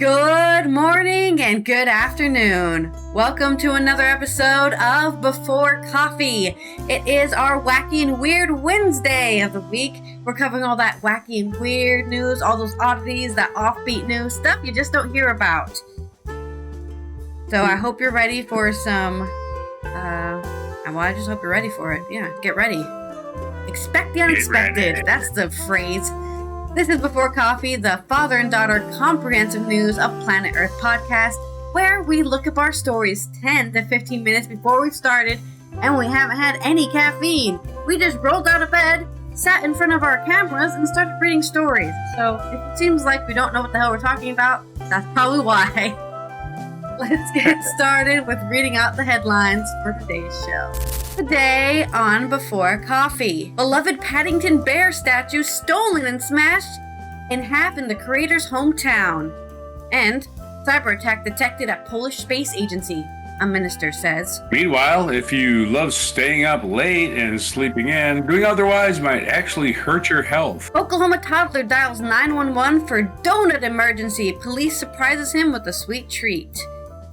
Good morning and good afternoon. Welcome to another episode of Before Coffee. It is our wacky and weird Wednesday of the week. We're covering all that wacky and weird news, all those oddities, that offbeat news, stuff you just don't hear about. So I hope you're ready for some, I just hope you're ready for it. Yeah, get ready. Expect the unexpected. That's the phrase. This is Before Coffee, the father and daughter comprehensive news of Planet Earth podcast, where we look up our stories 10 to 15 minutes before we've started, and we haven't had any caffeine. We just rolled out of bed, sat in front of our cameras, and started reading stories. So if it seems like we don't know what the hell we're talking about, that's probably why. Let's get started with reading out the headlines for today's show. Today on Before Coffee, beloved Paddington Bear statue stolen and smashed in half in the creator's hometown. And cyber attack detected at Polish space agency, a minister says. Meanwhile, if you love staying up late and sleeping in, doing otherwise might actually hurt your health. Oklahoma toddler dials 911 for donut emergency. Police surprises him with a sweet treat.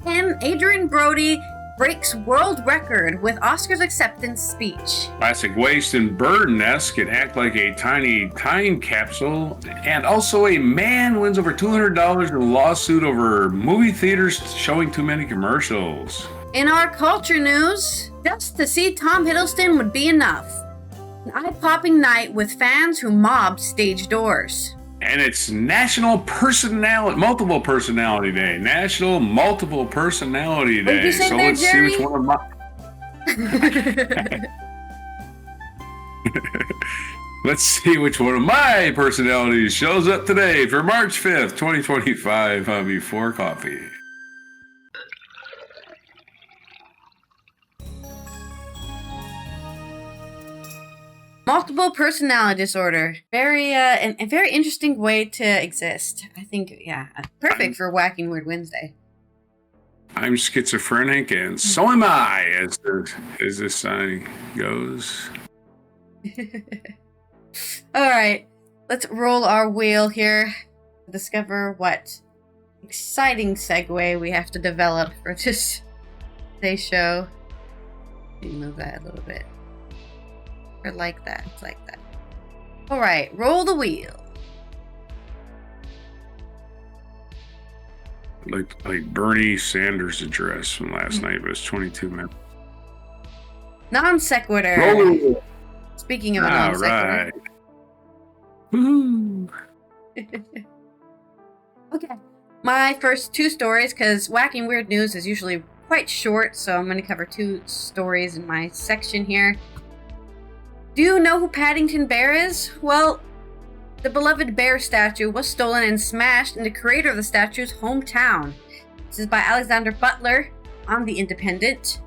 And Adrien Brody breaks world record with Oscars acceptance speech. Plastic waste and bird nests can act like a tiny time capsule. And also a man wins over $200 in a lawsuit over movie theaters showing too many commercials. In our culture news, just to see Tom Hiddleston would be enough. An eye-popping night with fans who mobbed stage doors. And it's Multiple Personality Day. National Multiple Personality Day. What did you say so there, let's Jerry? see which one of my Let's see which one of my personalities shows up today for March 5th, 2025 on Before Coffee. Multiple personality disorder. Very, a very interesting way to exist. I think, perfect for Whacking Weird Wednesday. I'm schizophrenic, and so am I, as this sign goes. All right, let's roll our wheel here to discover what exciting segue we have to develop for today's show. Let me move that a little bit. Or like that. All right, roll the wheel. Like Bernie Sanders' address from last night, but it's 22 minutes. Non sequitur. Roll the wheel. Speaking of a non sequitur. All right. Woohoo. Okay. My first two stories, because Whacking Weird News is usually quite short, so I'm going to cover two stories in my section here. Do you know who Paddington Bear is? Well, the beloved bear statue was stolen and smashed in the creator of the statue's hometown. This is by Alexander Butler on The Independent.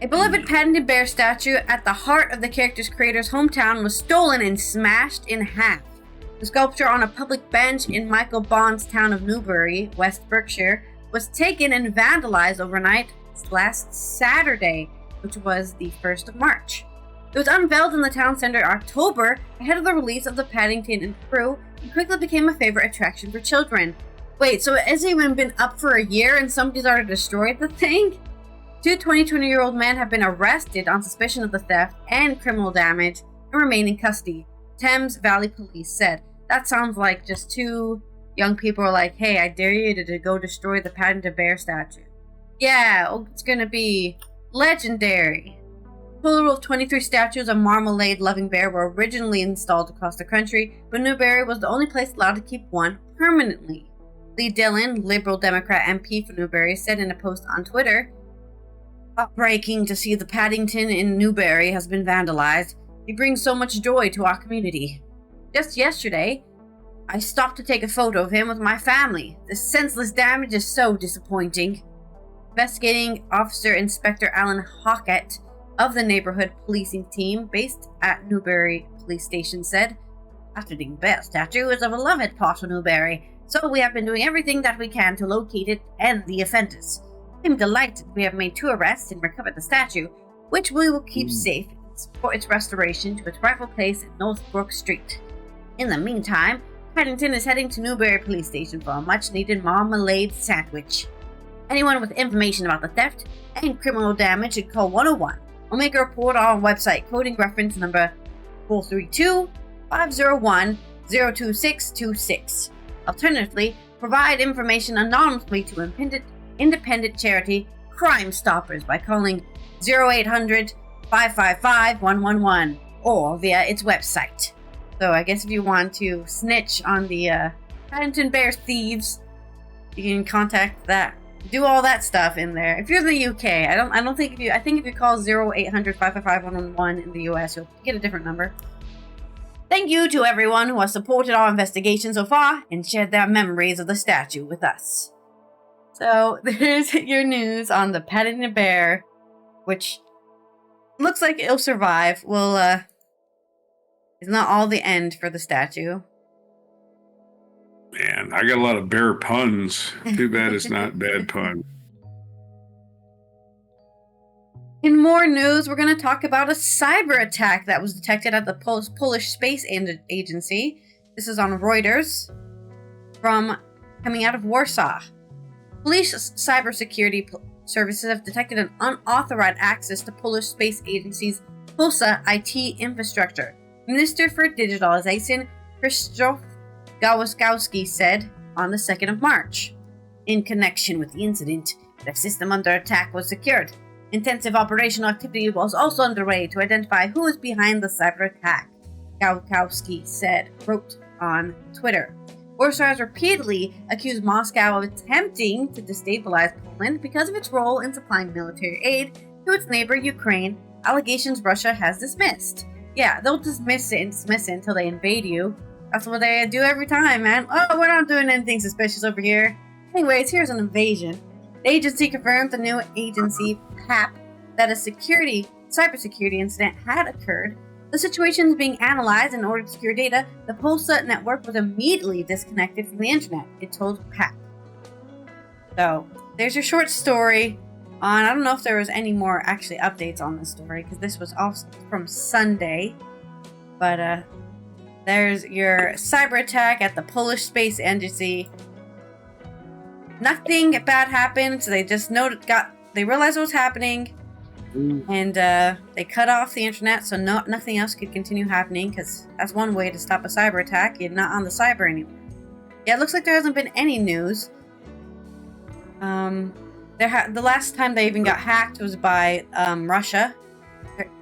A beloved Paddington Bear statue at the heart of the character's creator's hometown was stolen and smashed in half. The sculpture on a public bench in Michael Bond's town of Newbury, West Berkshire, was taken and vandalized overnight last Saturday, which was the 1st of March. It was unveiled in the town center in October ahead of the release of the Paddington and Crew and quickly became a favorite attraction for children. Wait, so it hasn't even been up for a year and somebody's already destroyed the thing? Two 20-year-old men have been arrested on suspicion of the theft and criminal damage and remain in custody, Thames Valley Police said. That sounds like just two young people are like, hey, I dare you to go destroy the Paddington Bear statue. Yeah, it's gonna be legendary. A total of 23 statues of marmalade-loving bear were originally installed across the country, but Newbury was the only place allowed to keep one permanently. Lee Dillon, Liberal Democrat MP for Newbury, said in a post on Twitter, "Heartbreaking to see the Paddington in Newbury has been vandalized. It brings so much joy to our community. Just yesterday, I stopped to take a photo of him with my family. The senseless damage is so disappointing." Investigating Officer Inspector Alan Hockett of the neighborhood policing team based at Newbury Police Station said, "Paddington Bear statue is a beloved part of Newbury, so we have been doing everything that we can to locate it and the offenders. I'm delighted we have made 2 arrests and recovered the statue, which we will keep safe for its restoration to its rightful place at Northbrook Street. In the meantime, Paddington is heading to Newbury Police Station for a much-needed marmalade sandwich. Anyone with information about the theft and criminal damage should call 101 or make a report on our website, quoting reference number 432-501-02626. Alternatively, provide information anonymously to independent charity Crime Stoppers by calling 0800-555-111 or via its website. So I guess if you want to snitch on the Paddington Bear thieves, you can contact that. Do all that stuff in there. If you're in the UK, I think if you call 0800-555-111 in the US, you'll get a different number. Thank you to everyone who has supported our investigation so far and shared their memories of the statue with us. So there's your news on the Paddington Bear, which looks like it'll survive. Well, it's not all the end for the statue. Man, I got a lot of bear puns. Too bad it's not bad pun. In more news, we're going to talk about a cyber attack that was detected at the Polish Space Agency. This is on Reuters, coming out of Warsaw. Police cybersecurity services have detected an unauthorized access to Polish Space Agency's POSA IT infrastructure. Minister for Digitalization Krzysztof Gałowski said on the 2nd of March. In connection with the incident, the system under attack was secured. Intensive operational activity was also underway to identify who is behind the cyber attack, Gałowski wrote on Twitter. Warsaw has repeatedly accused Moscow of attempting to destabilize Poland because of its role in supplying military aid to its neighbor Ukraine, allegations Russia has dismissed. Yeah, they'll dismiss it until they invade you. That's what they do every time, man. Oh, we're not doing anything suspicious over here. Anyways, here's an invasion. The agency confirmed the new agency, PAP, that a cybersecurity incident had occurred. The situation is being analyzed in order to secure data. The POSA network was immediately disconnected from the internet, it told PAP. So, there's your short story. I don't know if there was any more actually updates on this story, because this was also from Sunday. But there's your cyber attack at the Polish Space Agency. Nothing bad happened, so they just they realized what was happening, and they cut off the internet, so nothing else could continue happening, because that's one way to stop a cyber attack. You're not on the cyber anymore. Yeah, it looks like there hasn't been any news. The last time they even got hacked was by Russia.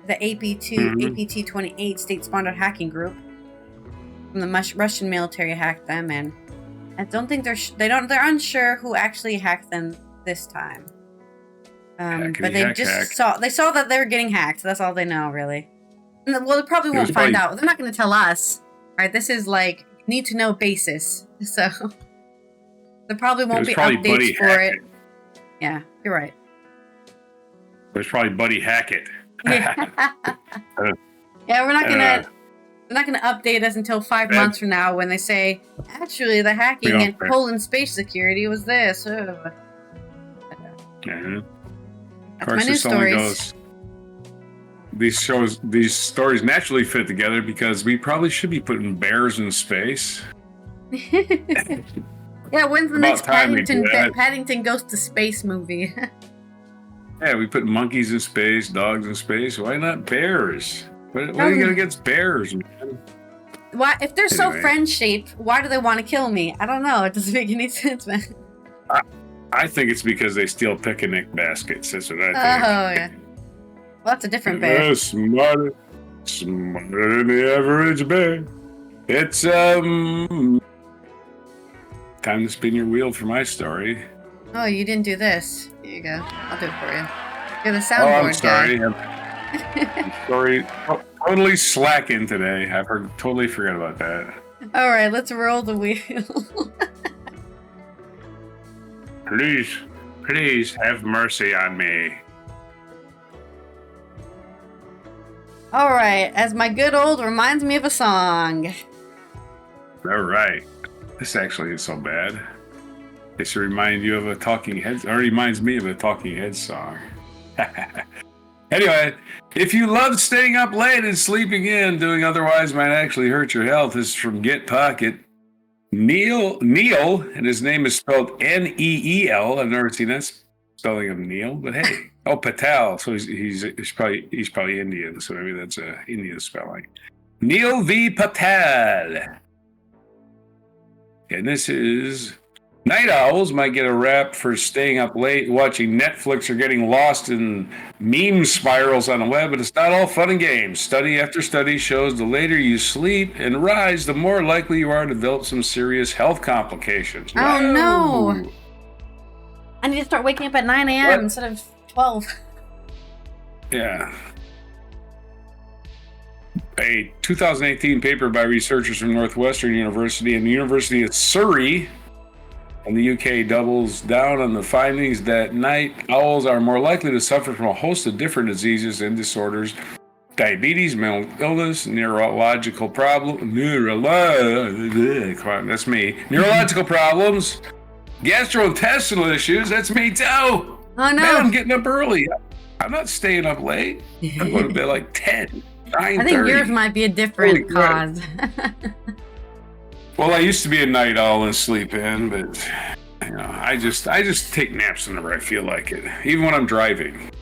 The APT-28 state-sponsored hacking group from the Russian military hacked them, and I don't think they're unsure who actually hacked them this time. But they saw that they were getting hacked. So that's all they know, really. Well, they probably won't find out. They're not going to tell us. All right, this is like need to know basis, so there probably won't be updates for it. Yeah, you're right. There's probably Buddy Hackett. Yeah, we're not gonna. They're not gonna update us until 5 months from now when they say, actually, the hacking in Poland space security was this. Of That's course, my news stories. These stories naturally fit together because we probably should be putting bears in space. Yeah, when's the next Paddington Goes to Space movie? Yeah, we put monkeys in space, dogs in space. Why not bears? What are you going against bears, man? Why, if they're so friend-shaped, why do they want to kill me? I don't know. It doesn't make any sense, man. I think it's because they steal picnic baskets. That's what I think. Oh, yeah. Well, that's a different bear. Yeah, smarter than the average bear. It's, time to spin your wheel for my story. Oh, you didn't do this. Here you go. I'll do it for you. You're the soundboard guy. Sorry. Totally slacking today. Totally forgot about that. All right, let's roll the wheel. Please have mercy on me. All right, as my good old reminds me of a song. All right. This actually isn't so bad. This should remind you of a Talking Heads, or reminds me of a Talking Heads song. Anyway, if you love staying up late and sleeping in, doing otherwise might actually hurt your health. This is from Get Pocket. Neil, and his name is spelled Neel. I've never seen that spelling of Neil, but hey, Patel. So he's probably Indian. So maybe that's a Indian spelling. Neil V. Patel. And this is night owls might get a rap for staying up late watching Netflix or getting lost in meme spirals on the web, but it's not all fun and games. Study after study shows the later you sleep and rise, the more likely you are to develop some serious health complications. Oh, Whoa. no. I need to start waking up at 9 a.m. instead of 12. Yeah. A 2018 paper by researchers from Northwestern University and the University of Surrey in the UK doubles down on the findings that night owls are more likely to suffer from a host of different diseases and disorders: diabetes, mental illness, neurological problems, neurological problems, gastrointestinal issues. That's me too. Oh, no. Man, I'm getting up early. I'm not staying up late. I'm going to bed like 10, 9:30. I think yours might be a different cause. Well, I used to be a night owl and sleep in, but I just take naps whenever I feel like it, even when I'm driving.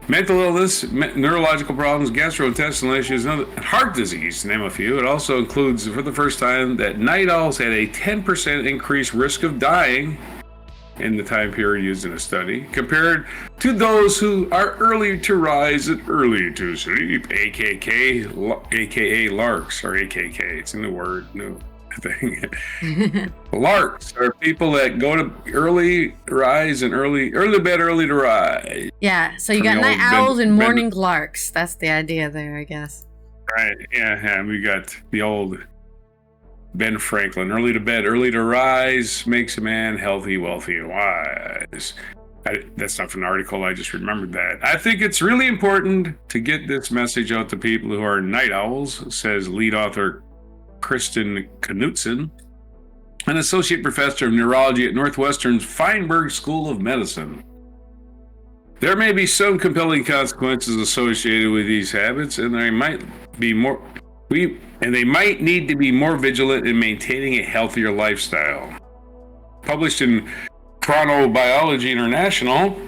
Mental illness, neurological problems, gastrointestinal issues, and heart disease, to name a few. It also includes, for the first time, that night owls had a 10% increased risk of dying in the time period used in a study, compared to those who are early to rise and early to sleep, aka larks, or AKK. It's a new word, new thing. Larks are people that go to early rise and early to bed, early to rise. Yeah, so you got night owls and morning larks. That's the idea there, I guess. Right, yeah, we got the old Ben Franklin, early to bed, early to rise, makes a man healthy, wealthy, and wise. That's not from an article, I just remembered that. I think it's really important to get this message out to people who are night owls, says lead author Kristen Knutson, an associate professor of neurology at Northwestern's Feinberg School of Medicine. There may be some compelling consequences associated with these habits, and they might need to be more vigilant in maintaining a healthier lifestyle. Published in Chronobiology International,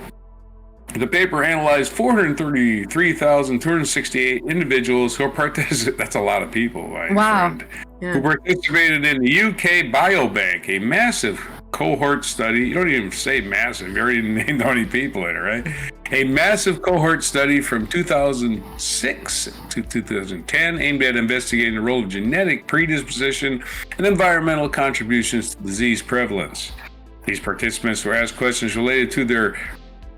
the paper analyzed 433,268 individuals who participated. That's a lot of people, my friend. Yeah. Who participated in the UK Biobank, a massive cohort study. You don't even say massive. You already named how many people in it, right? A massive cohort study from 2006 to 2010 aimed at investigating the role of genetic predisposition and environmental contributions to disease prevalence. These participants were asked questions related to their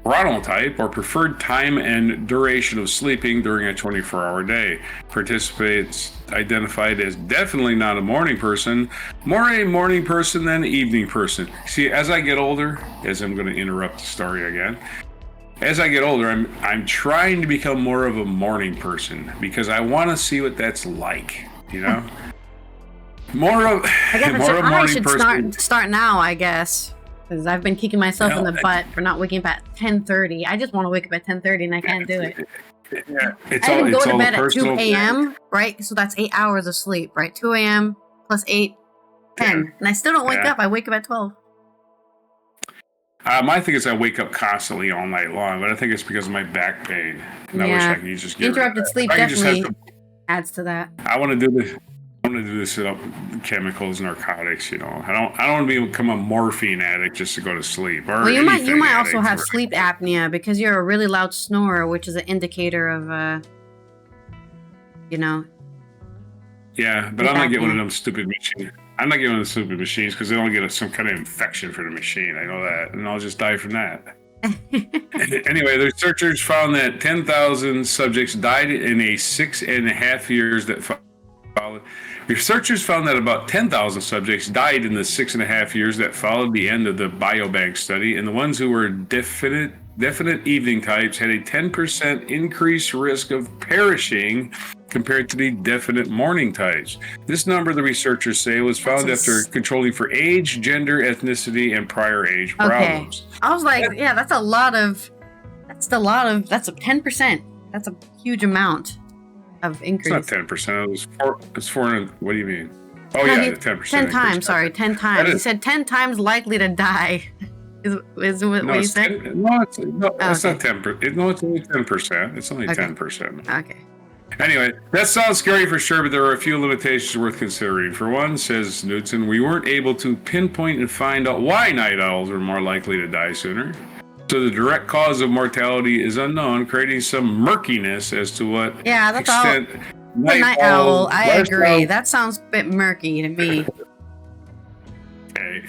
chronotype, or preferred time and duration of sleeping during a 24-hour day. Participants identified as definitely not a morning person, more a morning person than an evening person. See, as I get older, as I'm going to interrupt the story again, as I get older, I'm trying to become more of a morning person because I want to see what that's like, you know? I should start now, I guess. Because I've been kicking myself in the butt for not waking up at 10:30. I just want to wake up at 10:30 and I can't do it. Yeah, I didn't go to bed at 2 a.m., right? So that's 8 hours of sleep, right? 2 a.m. plus 8, 10. Yeah. And I still don't wake up. I wake up at 12. My thing is I wake up constantly all night long, but I think it's because of my back pain. And I wish I could just get interrupted sleep definitely adds to that. I want to do this. I want to do this without chemicals, narcotics. I don't want to become a morphine addict just to go to sleep. Or you might also have sleep apnea because you're a really loud snorer, which is an indicator of, Yeah, but I'm not getting one of them stupid machines. I'm not getting one of the stupid machines because they don't get some kind of infection for the machine. I know that, and I'll just die from that. Anyway, the researchers found that 10,000 subjects died in a 6.5 years that followed. Researchers found that about 10,000 subjects died in the 6.5 years that followed the end of the biobank study, and the ones who were definite evening types had a 10% increased risk of perishing compared to the definite morning types. This number, the researchers say, was found after controlling for age, gender, ethnicity, and prior age problems. I was like, that's a 10%. That's a huge amount of increase. It's not 10%. It's 400. What do you mean? Oh, No, yeah, he- 10%. 10 times, increase. sorry, 10 That times. He is- said 10 times likely to die. Is what No, you it's said? 10, no, it's Okay. not 10%. No, it's only 10%. It's only Okay. 10%. Okay. Anyway, that sounds scary for sure, but there are a few limitations worth considering. For one, says Knudsen, we weren't able to pinpoint and find out why night owls are more likely to die sooner. So the direct cause of mortality is unknown, creating some murkiness as to what Yeah, that's all. extent The night owl, I agree. lifestyle- That sounds a bit murky to me. Okay.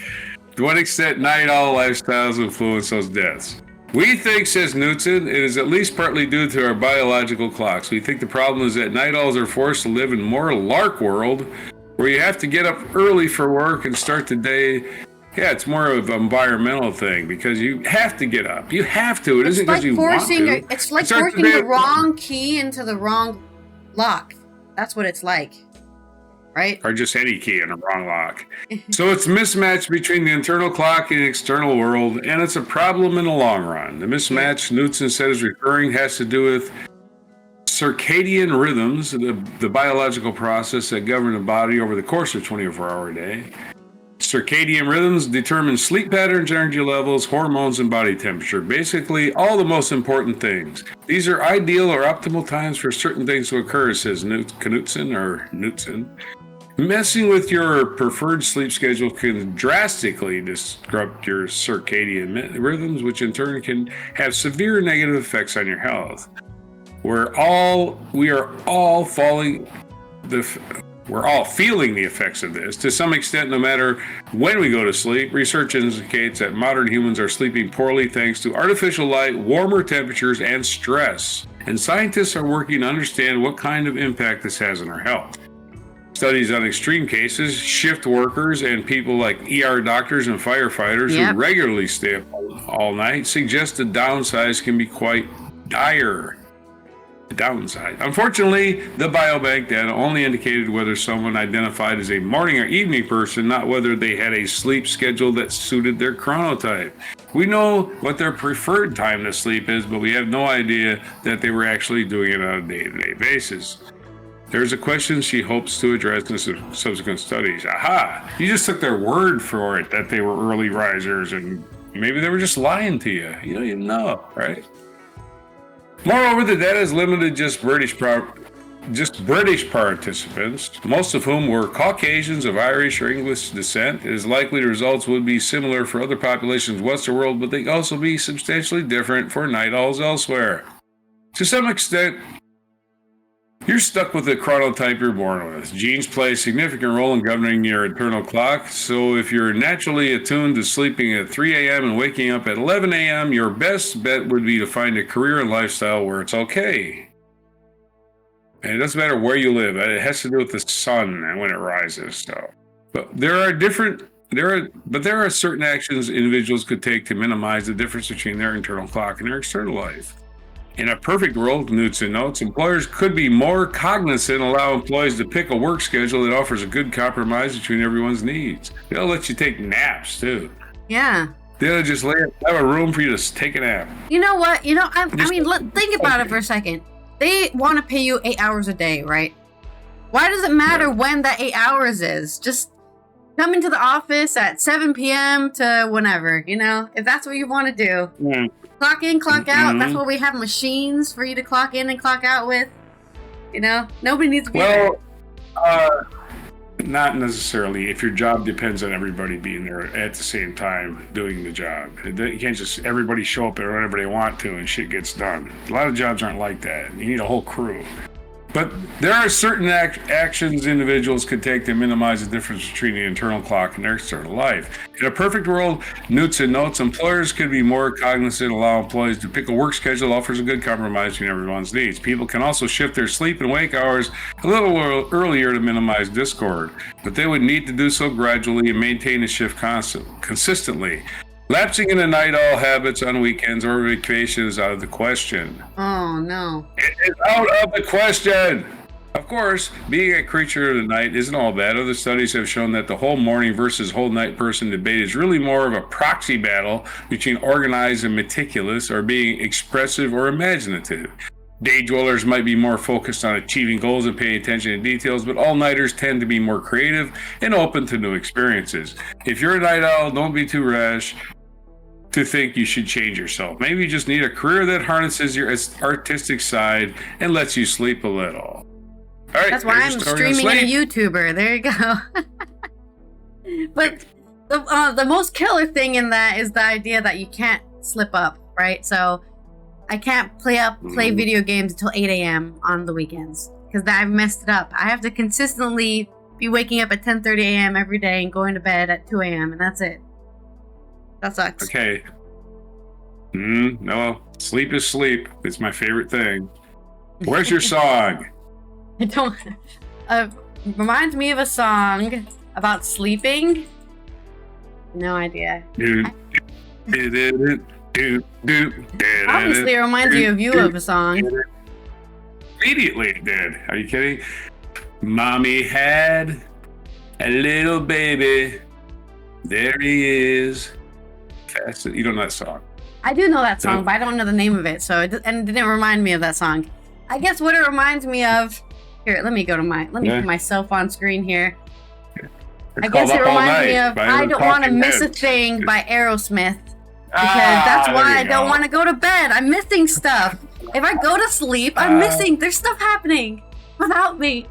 To what extent night owl lifestyles influence those deaths? We think, says Knudsen, it is at least partly due to our biological clocks. We think the problem is that night owls are forced to live in more lark world, where you have to get up early for work and start the day. Yeah, it's more of an environmental thing because you have to get up. You have to. It It's isn't like because you want forcing to. it's like Start forcing day the at- wrong key into the wrong lock. That's what it's like. Right? Or just any key in a wrong lock. So it's mismatch between the internal clock and the external world, and it's a problem in the long run. The mismatch, Knudsen said, is recurring, has to do with circadian rhythms, the biological process that govern the body over the course of a 24-hour day. Circadian rhythms determine sleep patterns, energy levels, hormones, and body temperature. Basically, all the most important things. These are ideal or optimal times for certain things to occur, says Knudsen. Messing with your preferred sleep schedule can drastically disrupt your circadian rhythms, which in turn can have severe negative effects on your health. We're all feeling the effects of this to some extent, no matter when we go to sleep. Research indicates that modern humans are sleeping poorly thanks to artificial light, warmer temperatures, and stress. And scientists are working to understand what kind of impact this has on our health. Studies on extreme cases, shift workers, and people like ER doctors and firefighters Yep. who regularly stay up all night suggest the downsides can be quite dire. Downside. Unfortunately, the biobank data only indicated whether someone identified as a morning or evening person, not whether they had a sleep schedule that suited their chronotype. We know what their preferred time to sleep is, but we have no idea that they were actually doing it on a day-to-day basis. There's a question she hopes to address in subsequent studies. Aha! You just took their word for it that they were early risers, and maybe they were just lying to you. You don't even know, right? Moreover, the data is limited to just British participants, most of whom were Caucasians of Irish or English descent. It is likely the results would be similar for other populations west of the world, but they could also be substantially different for night owls elsewhere. To some extent, you're stuck with the chronotype you're born with. Genes play a significant role in governing your internal clock, so if you're naturally attuned to sleeping at 3 a.m. and waking up at 11 a.m., your best bet would be to find a career and lifestyle where it's okay. And it doesn't matter where you live. It has to do with the sun and when it rises. So, but there are certain actions individuals could take to minimize the difference between their internal clock and their external life. In a perfect world, Knudsen notes, employers could be more cognizant and allow employees to pick a work schedule that offers a good compromise between everyone's needs. They'll let you take naps too. Yeah. They'll just have a room for you to take a nap. You know what? Think about it for a second. They want to pay you 8 hours a day, right? Why does it matter when that 8 hours is? Just come into the office at 7 p.m. to whenever, if that's what you want to do. Yeah. Clock in, clock out. Mhm. That's what we have machines for you to clock in and clock out with. Nobody needs to be there. Not necessarily. If your job depends on everybody being there at the same time doing the job. You can't just everybody show up whenever they want to and shit gets done. A lot of jobs aren't like that. You need a whole crew. But there are certain actions individuals could take to minimize the difference between the internal clock and their external life. In a perfect world, Knudsen notes, employers could be more cognizant, allow employees to pick a work schedule that offers a good compromise between everyone's needs. People can also shift their sleep and wake hours a little earlier to minimize discord, but they would need to do so gradually and maintain the shift consistently. Lapsing into night owl habits on weekends or vacation is out of the question. Oh, no. It is out of the question. Of course, being a creature of the night isn't all bad. Other studies have shown that the whole morning versus whole night person debate is really more of a proxy battle between organized and meticulous, or being expressive or imaginative. Day dwellers might be more focused on achieving goals and paying attention to details, but all-nighters tend to be more creative and open to new experiences. If you're a night owl, don't be too rash to think you should change yourself. Maybe you just need a career that harnesses your artistic side and lets you sleep a little. All right, that's why I'm streaming and a YouTuber. There you go. But the most killer thing in that is the idea that you can't slip up, right? So I can't play video games until 8 a.m. on the weekends because I've messed it up. I have to consistently be waking up at 10:30 a.m. every day and going to bed at 2 a.m. and that's it. That sucks. Okay. No, sleep is sleep. It's my favorite thing. Where's your song? I don't. Reminds me of a song about sleeping. No idea. Obviously, it reminds you of a song. Immediately it did. Are you kidding? Mommy had a little baby. There he is. You don't know that song. I do know that song, but I don't know the name of it. So it didn't remind me of that song. I guess what it reminds me of. Here, let me put myself on screen here. I guess it reminds me of "I Don't Want to Miss a Thing" by Aerosmith. Because that's why I don't want to go to bed. I'm missing stuff. If I go to sleep, I'm missing. There's stuff happening without me.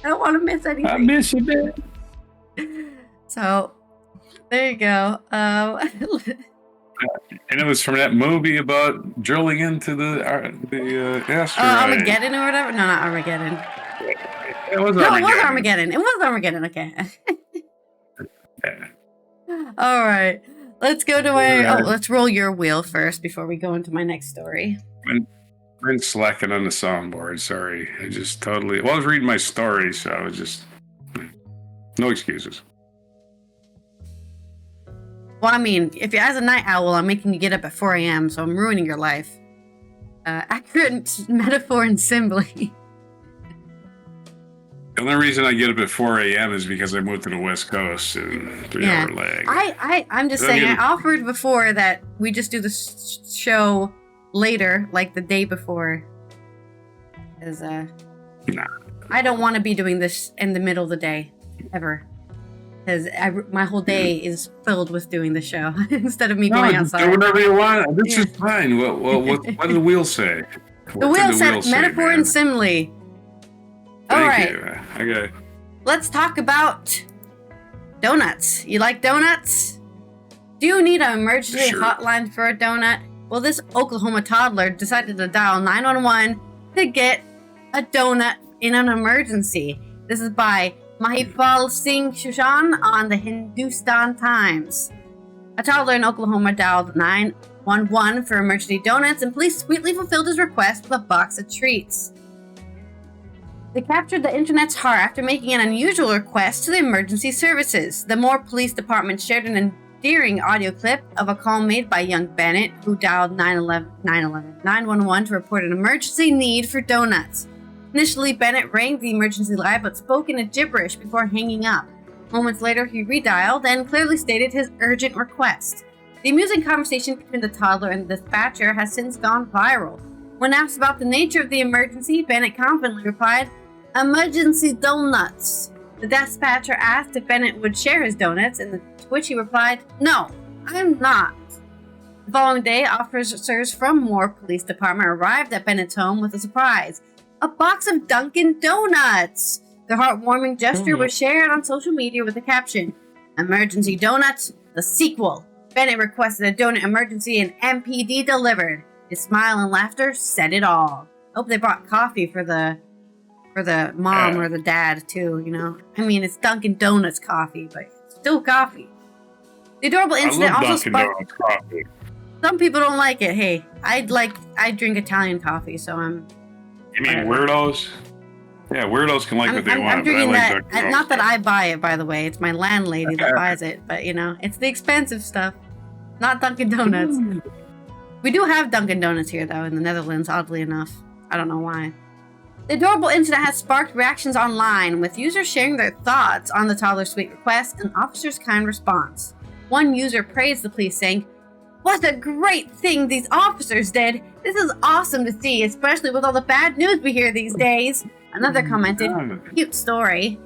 I don't want to miss anything. I miss you, man. So, there you go. And it was from that movie about drilling into the asteroid. Armageddon or whatever? No, not Armageddon. It was Armageddon. It was Armageddon. Okay. All right. Let's go to let's roll your wheel first before we go into my next story. I've been slacking on the soundboard. Sorry. I was reading my story, so I was just... No excuses. Well, I mean, if you're as a night owl, I'm making you get up at 4 a.m., so I'm ruining your life. Accurate metaphor and simile. The only reason I get up at 4 a.m. is because I moved to the West Coast and 3-hour lag. I'm just saying, I offered before that we just do the show later, like the day before. Because I don't want to be doing this in the middle of the day, ever. Because my whole day is filled with doing the show instead of me going outside. Do whatever you want. This is fine. What did the wheel say? The wheel said metaphor and simile. All right. Okay. Let's talk about donuts. You like donuts? Do you need an emergency hotline for a donut? Well, this Oklahoma toddler decided to dial 911 to get a donut in an emergency. This is by Mahipal Singh Shushan on the Hindustan Times. A toddler in Oklahoma dialed 911 for emergency donuts, and police sweetly fulfilled his request with a box of treats. They captured the internet's heart after making an unusual request to the emergency services. The Moore Police Department shared an endearing audio clip of a call made by young Bennett, who dialed 911 to report an emergency need for donuts. Initially, Bennett rang the emergency line but spoke in a gibberish before hanging up. Moments later, he redialed and clearly stated his urgent request. The amusing conversation between the toddler and the dispatcher has since gone viral. When asked about the nature of the emergency, Bennett confidently replied, "Emergency donuts." The dispatcher asked if Bennett would share his donuts, and to which he replied, "No, I'm not." The following day, officers from Moore Police Department arrived at Bennett's home with a surprise: a box of Dunkin' Donuts. The heartwarming gesture was shared on social media with the caption, "Emergency Donuts, the sequel. Bennett requested a donut emergency and MPD delivered." His smile and laughter said it all. Hope they brought coffee for the mom or the dad too, you know. I mean, it's Dunkin' Donuts coffee, but still coffee. The adorable incident also sparked... coffee. Some people don't like it. Hey, I drink Italian coffee, so I'm... You mean weirdos? Yeah, weirdos can like what they want. I'm drinking that. Not that I buy it, by the way. It's my landlady that buys it. But, you know, it's the expensive stuff. Not Dunkin' Donuts. We do have Dunkin' Donuts here, though, in the Netherlands, oddly enough. I don't know why. The adorable incident has sparked reactions online, with users sharing their thoughts on the toddler's sweet request and officers' kind response. One user praised the police, saying, What a great thing these officers did! This is awesome to see, especially with all the bad news we hear these days. Another commented, cute story.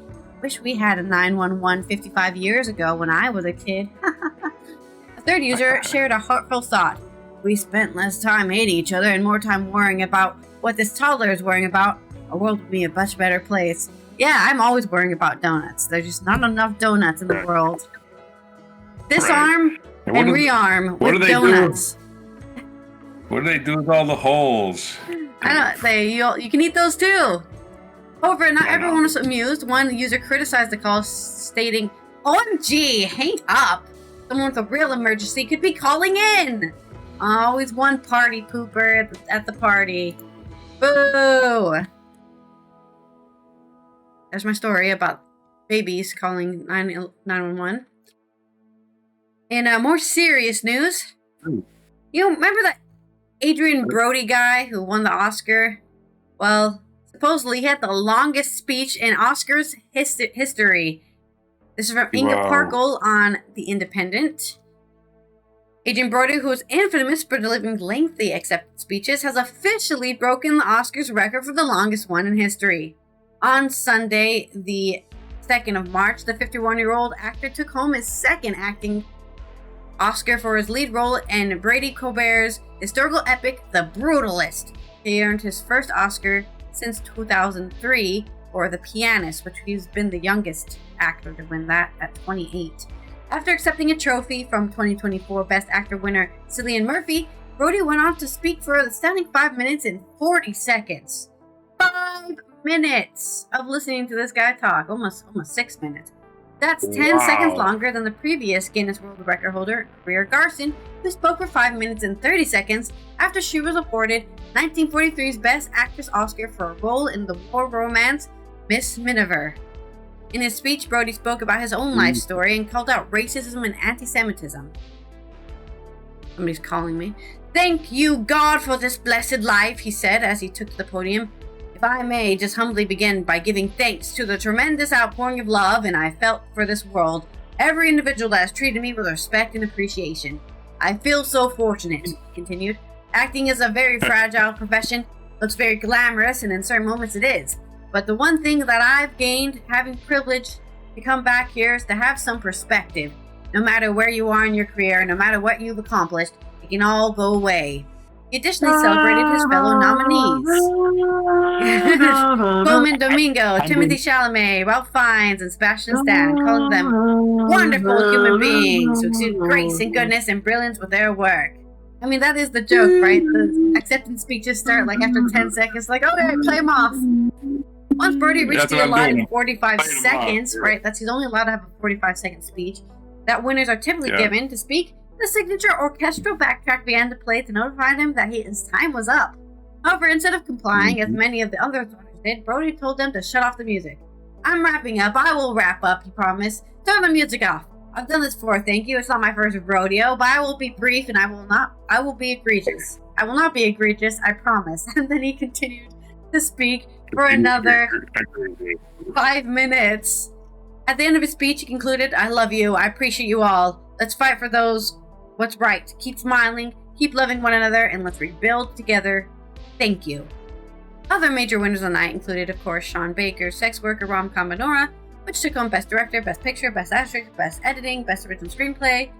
Wish we had a 911 55 years ago when I was a kid. A third user shared a heartfelt thought. We spent less time hating each other and more time worrying about what this toddler is worrying about. Our world would be a much better place. Yeah, I'm always worrying about donuts. There's just not enough donuts in the world. Disarm and rearm with donuts. What do they do with all the holes? I don't. You can eat those too. However, not everyone was amused. One user criticized the call, stating, "OMG, hang up! Someone with a real emergency could be calling in." Always one party pooper at the party. Boo! There's my story about babies calling 911. In more serious news, you remember that Adrien Brody guy who won the Oscar? Well, supposedly he had the longest speech in Oscars history. This is from Inga Parkle on The Independent. Adrien Brody, who is infamous for delivering lengthy acceptance speeches, has officially broken the Oscars record for the longest one in history. On Sunday, the 2nd of March, the 51-year-old actor took home his second acting Oscar for his lead role in Brady Colbert's historical epic, The Brutalist. He earned his first Oscar since 2003 for The Pianist, which he's been the youngest actor to win that at 28. After accepting a trophy from 2024 Best Actor winner Cillian Murphy, Brody went on to speak for an astounding 5 minutes and 40 seconds. 5 minutes of listening to this guy talk. Almost 6 minutes. That's 10 seconds longer than the previous Guinness World Record holder, Greer Garson, who spoke for 5 minutes and 30 seconds after she was awarded 1943's Best Actress Oscar for a role in the war romance Miss Miniver. In his speech, Brody spoke about his own life story and called out racism and anti-Semitism. Somebody's calling me. "Thank you, God, for this blessed life," he said as he took to the podium. "If I may just humbly begin by giving thanks to the tremendous outpouring of love and I felt for this world, every individual that has treated me with respect and appreciation. I feel so fortunate," he continued. "Acting is a very fragile profession, looks very glamorous, and in certain moments it is. But the one thing that I've gained, having privilege to come back here, is to have some perspective. No matter where you are in your career, no matter what you've accomplished, it can all go away." He additionally celebrated his fellow nominees. Bowman Domingo, Timothy Chalamet, Ralph Fiennes, and Sebastian Stan, calling them wonderful human beings who exude grace and goodness and brilliance with their work. I mean, that is the joke, right? The acceptance speeches start like after 10 seconds, like, okay, play them off. Once Brody reached the allotted 45 seconds, right? He's only allowed to have a 45-second speech that winners are typically given to speak. The signature orchestral backtrack began to play to notify them that his time was up. However, instead of complying, as many of the other authorities did, Brody told them to shut off the music. "I'm wrapping up. I will wrap up," he promised. "Turn the music off. I've done this before, thank you. It's not my first rodeo, but I will be brief and I will be egregious. I will not be egregious, I promise." And then he continued to speak for another 5 minutes. At the end of his speech, he concluded, "I love you. I appreciate you all. Let's fight for what's right. Keep smiling, keep loving one another, and let's rebuild together. Thank you." Other major winners of the night included, of course, Sean Baker's Sex Worker rom-com Benora, which took home Best Director, Best Picture, Best Actress, Best Editing, Best Original Screenplay.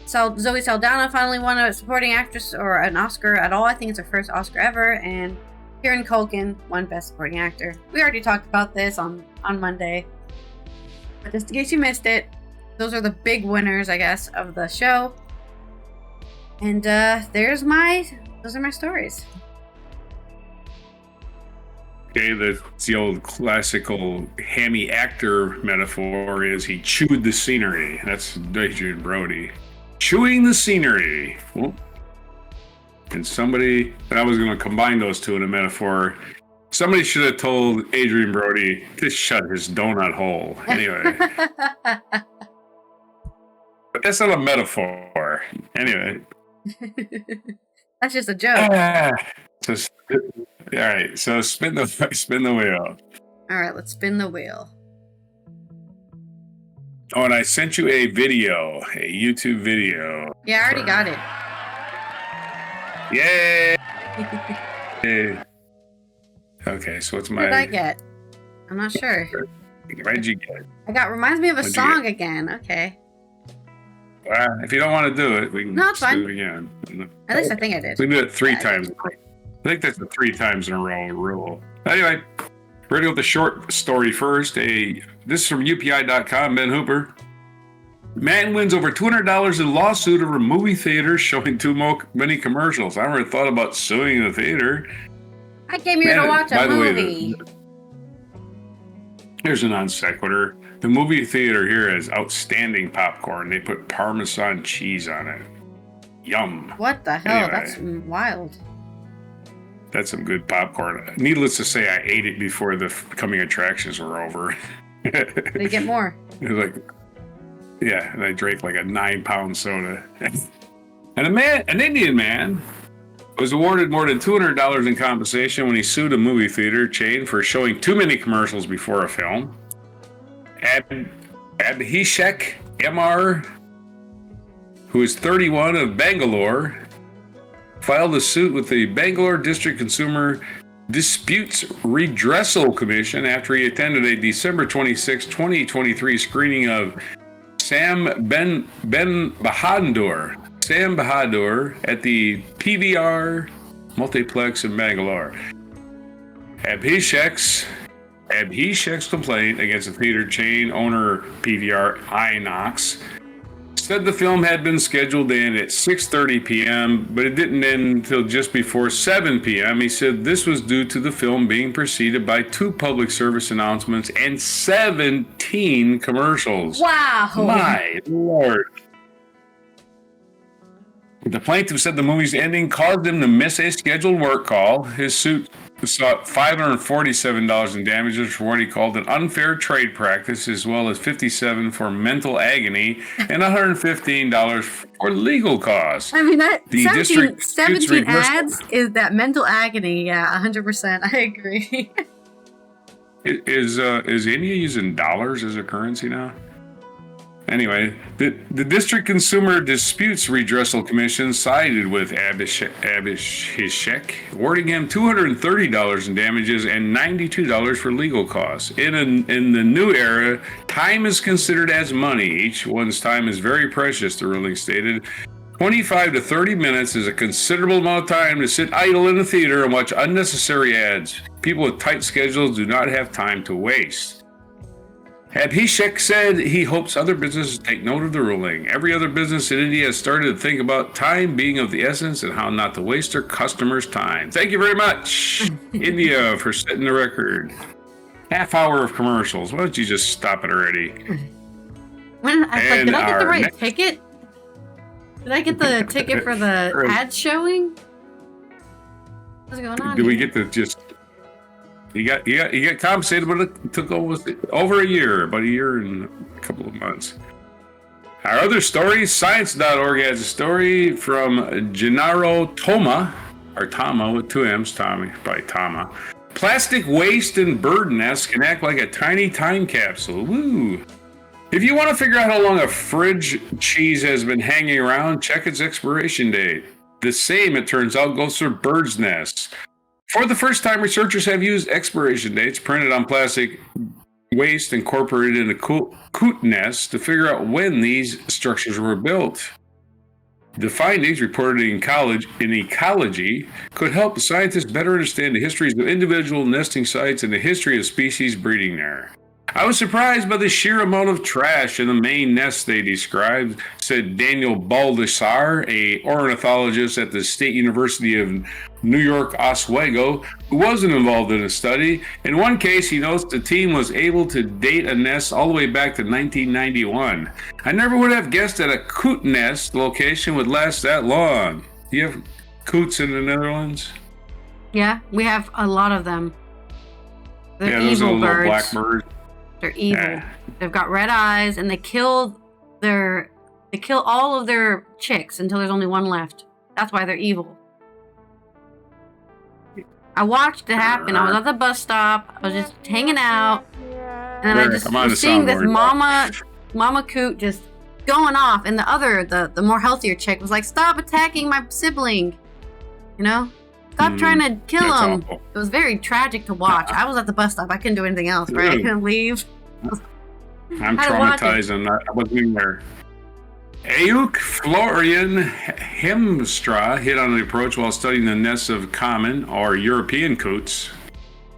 Zoe Saldana finally won a Supporting Actress or an Oscar at all. I think it's her first Oscar ever. And Kieran Culkin won Best Supporting Actor. We already talked about this on Monday. But just in case you missed it, those are the big winners, I guess, of the show. And those are my stories. Okay, that's the old classical hammy actor metaphor is he chewed the scenery. That's Adrien Brody. Chewing the scenery. Well, and I was going to combine those two in a metaphor. Somebody should have told Adrien Brody to shut his donut hole. Anyway. But that's not a metaphor. Anyway. That's just a joke. All right, so spin the wheel. All right, let's spin the wheel. Oh, and I sent you a video, a YouTube video. Yeah, I already got it. Yay! Okay, so what's my... What did I get? I'm not sure. What did you get? Reminds me of a song again. Okay. If you don't want to do it, we can No, it's fine. do it again. At least I think I did. We can do it 3 times. I think that's the 3 times in a row rule. Anyway, we're going to go with the short story first. This is from UPI.com, Ben Hooper. Man wins over $200 in lawsuit over movie theaters showing too many commercials. I never thought about suing the theater. I came here to watch a movie. Here's a non sequitur. The movie theater here has outstanding popcorn. They put Parmesan cheese on it. Yum. What the hell? Anyway, that's wild. That's some good popcorn. Needless to say, I ate it before the coming attractions were over. They get more. It was like, yeah, and I drank like a 9-pound soda. And an Indian man was awarded more than $200 in compensation when he sued a movie theater chain for showing too many commercials before a film. Abhishek MR, who is 31 of Bangalore, filed a suit with the Bangalore District Consumer Disputes Redressal Commission after he attended a December 26, 2023 screening of Sam Bahadur at the PVR Multiplex in Bangalore. Abhishek's complaint against the theater chain owner PVR Inox said the film had been scheduled to end at 6:30 p.m., but it didn't end until just before 7 p.m. He said this was due to the film being preceded by 2 public service announcements and 17 commercials. Wow. My Lord. The plaintiff said the movie's ending caused him to miss a scheduled work call. His suit sought $547 in damages for what he called an unfair trade practice, as well as $57 for mental agony and $115 for legal costs. I mean, that 17 ads is that mental agony. Yeah, 100%. I agree. Is India using dollars as a currency now? Anyway, the District Consumer Disputes Redressal Commission sided with Abhishek, awarding him $230 in damages and $92 for legal costs. In the new era, time is considered as money. Each one's time is very precious, the ruling stated. 25 to 30 minutes is a considerable amount of time to sit idle in a theater and watch unnecessary ads. People with tight schedules do not have time to waste. Abhishek said he hopes other businesses take note of the ruling. Every other business in India has started to think about time being of the essence and how not to waste their customers' time. Thank you very much, India, for setting the record. Half hour of commercials. Why don't you just stop it already? Did I get the right ticket? Did I get the ticket for the ad showing? What's going on? Do we get to just... You got compensated, but it took over a year, about a year and a couple of months. Our other story, Science.org has a story from Gennaro Toma, or Tama with 2 M's, Tommy, probably Tama. Plastic waste and burden can act like a tiny time capsule. Woo! If you want to figure out how long a fridge cheese has been hanging around, check its expiration date. The same, it turns out, goes for birds' nests. For the first time, researchers have used expiration dates printed on plastic waste incorporated into coot nests to figure out when these structures were built. The findings, reported in Ecology, could help scientists better understand the histories of individual nesting sites and the history of species breeding there. I was surprised by the sheer amount of trash in the main nest they described, said Daniel Baldessar, a ornithologist at the State University of New York Oswego, who wasn't involved in the study. In one case, he notes the team was able to date a nest all the way back to 1991. I never would have guessed that a coot nest location would last that long. Do you have coots in the Netherlands? Yeah, we have a lot of them. They're those evil are birds. Little black birds. They're evil. They've got red eyes, and they kill all of their chicks until there's only one left. That's why they're evil. I watched it happen. I was at the bus stop. I was just hanging out, and then I just was seeing this mama Mama Coot just going off, and the more healthier chick was like, "Stop attacking my sibling," you know? Stop trying to kill him. Awful. It was very tragic to watch. I was at the bus stop. I couldn't do anything else, right? I couldn't leave. I'm traumatized. I wasn't even there. Ayuk Florian Hemstra hit on the approach while studying the nests of common or European coots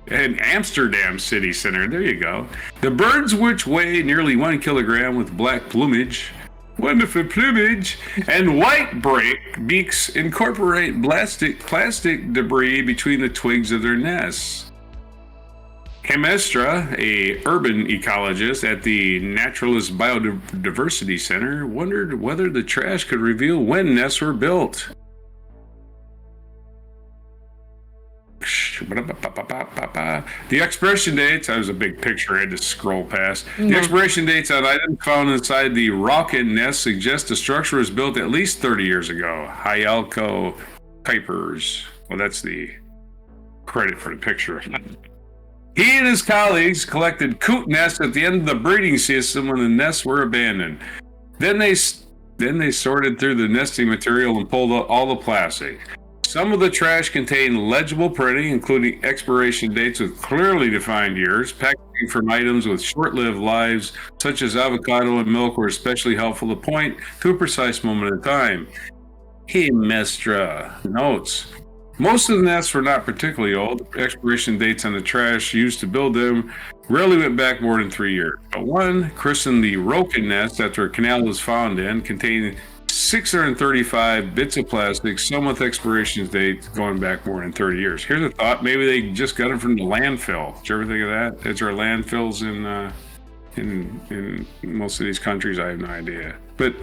in Amsterdam city center. There you go. The birds, which weigh nearly 1 kilogram with black plumage, wonderful plumage, and white beaks, incorporate plastic debris between the twigs of their nests. Hemestra, a urban ecologist at the Naturalist Biodiversity Center, wondered whether the trash could reveal when nests were built. The expiration dates, that was a big picture I had to scroll past. The expiration dates on items found inside the Rauken nest suggest the structure was built at least 30 years ago. Hyalco Pipers. Well, that's the credit for the picture. He and his colleagues collected coot nests at the end of the breeding season when the nests were abandoned. Then they sorted through the nesting material and pulled out all the plastic. Some of the trash contained legible printing, including expiration dates with clearly defined years. Packaging from items with short-lived lives, such as avocado and milk, were especially helpful to point to a precise moment in time. Hemestra notes. Most of the nests were not particularly old. Expiration dates on the trash used to build them rarely went back more than 3 years. But one, christened the Rauken nest after a canal was found in, contained 635 bits of plastic, some with expiration dates going back more than 30 years. Here's a thought: maybe they just got them from the landfill. Did you ever think of that? Is there landfills in most of these countries? I have no idea. But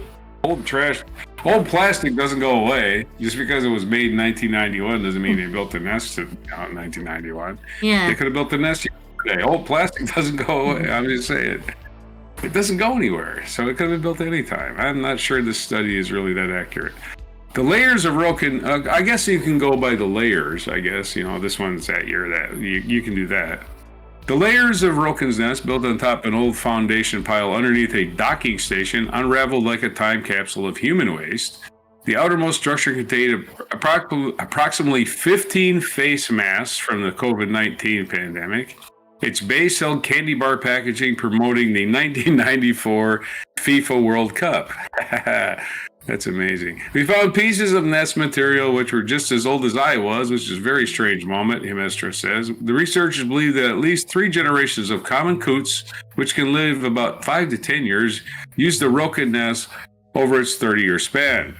old plastic doesn't go away. Just because it was made in 1991 doesn't mean they built the nest in 1991. Yeah. They could have built the nest yesterday. Old plastic doesn't go away. I'm just saying. It doesn't go anywhere, so it could have been built any time. I'm not sure this study is really that accurate. The layers of Rauken, I guess you can go by the layers, I guess. You know, this one's that year, that you can do that. The layers of Rauken's nest, built on top of an old foundation pile underneath a docking station, unraveled like a time capsule of human waste. The outermost structure contained approximately 15 face masks from the COVID-19 pandemic. Its base held candy bar packaging promoting the 1994 FIFA World Cup. That's amazing. We found pieces of nest material which were just as old as I was, which is a very strange moment, Hemestra says. The researchers believe that at least 3 generations of common coots, which can live about 5 to 10 years, used the Rauken nest over its 30-year span.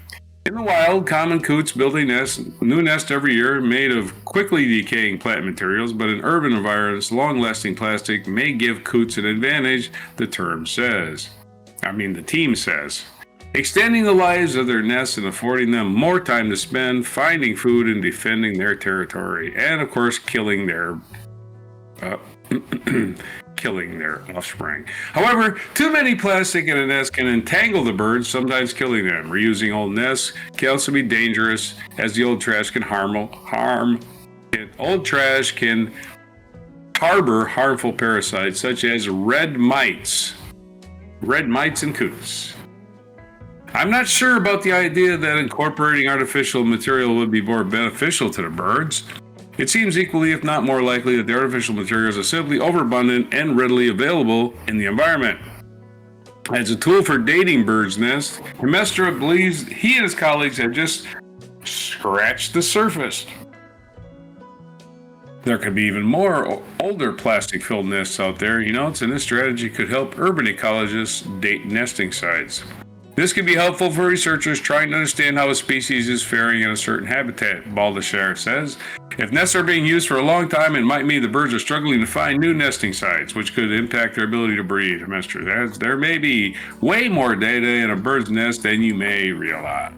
In the wild, common coots build a new nest every year made of quickly decaying plant materials, but in urban environments, long-lasting plastic may give coots an advantage, the team says. Extending the lives of their nests and affording them more time to spend finding food and defending their territory, and of course, killing their offspring. However, too many plastic in a nest can entangle the birds, sometimes killing them. Reusing old nests can also be dangerous, as the old trash can harbor harmful parasites such as red mites and coots. I'm not sure about the idea that incorporating artificial material would be more beneficial to the birds. It seems equally, if not more likely, that the artificial materials are simply overabundant and readily available in the environment. As a tool for dating birds' nests, Hemestra believes he and his colleagues have just scratched the surface. There could be even more older plastic-filled nests out there, and this strategy could help urban ecologists date nesting sites. This can be helpful for researchers trying to understand how a species is faring in a certain habitat, Baldashar says. If nests are being used for a long time, it might mean the birds are struggling to find new nesting sites, which could impact their ability to breed. Hemestra, there may be way more data in a bird's nest than you may realize.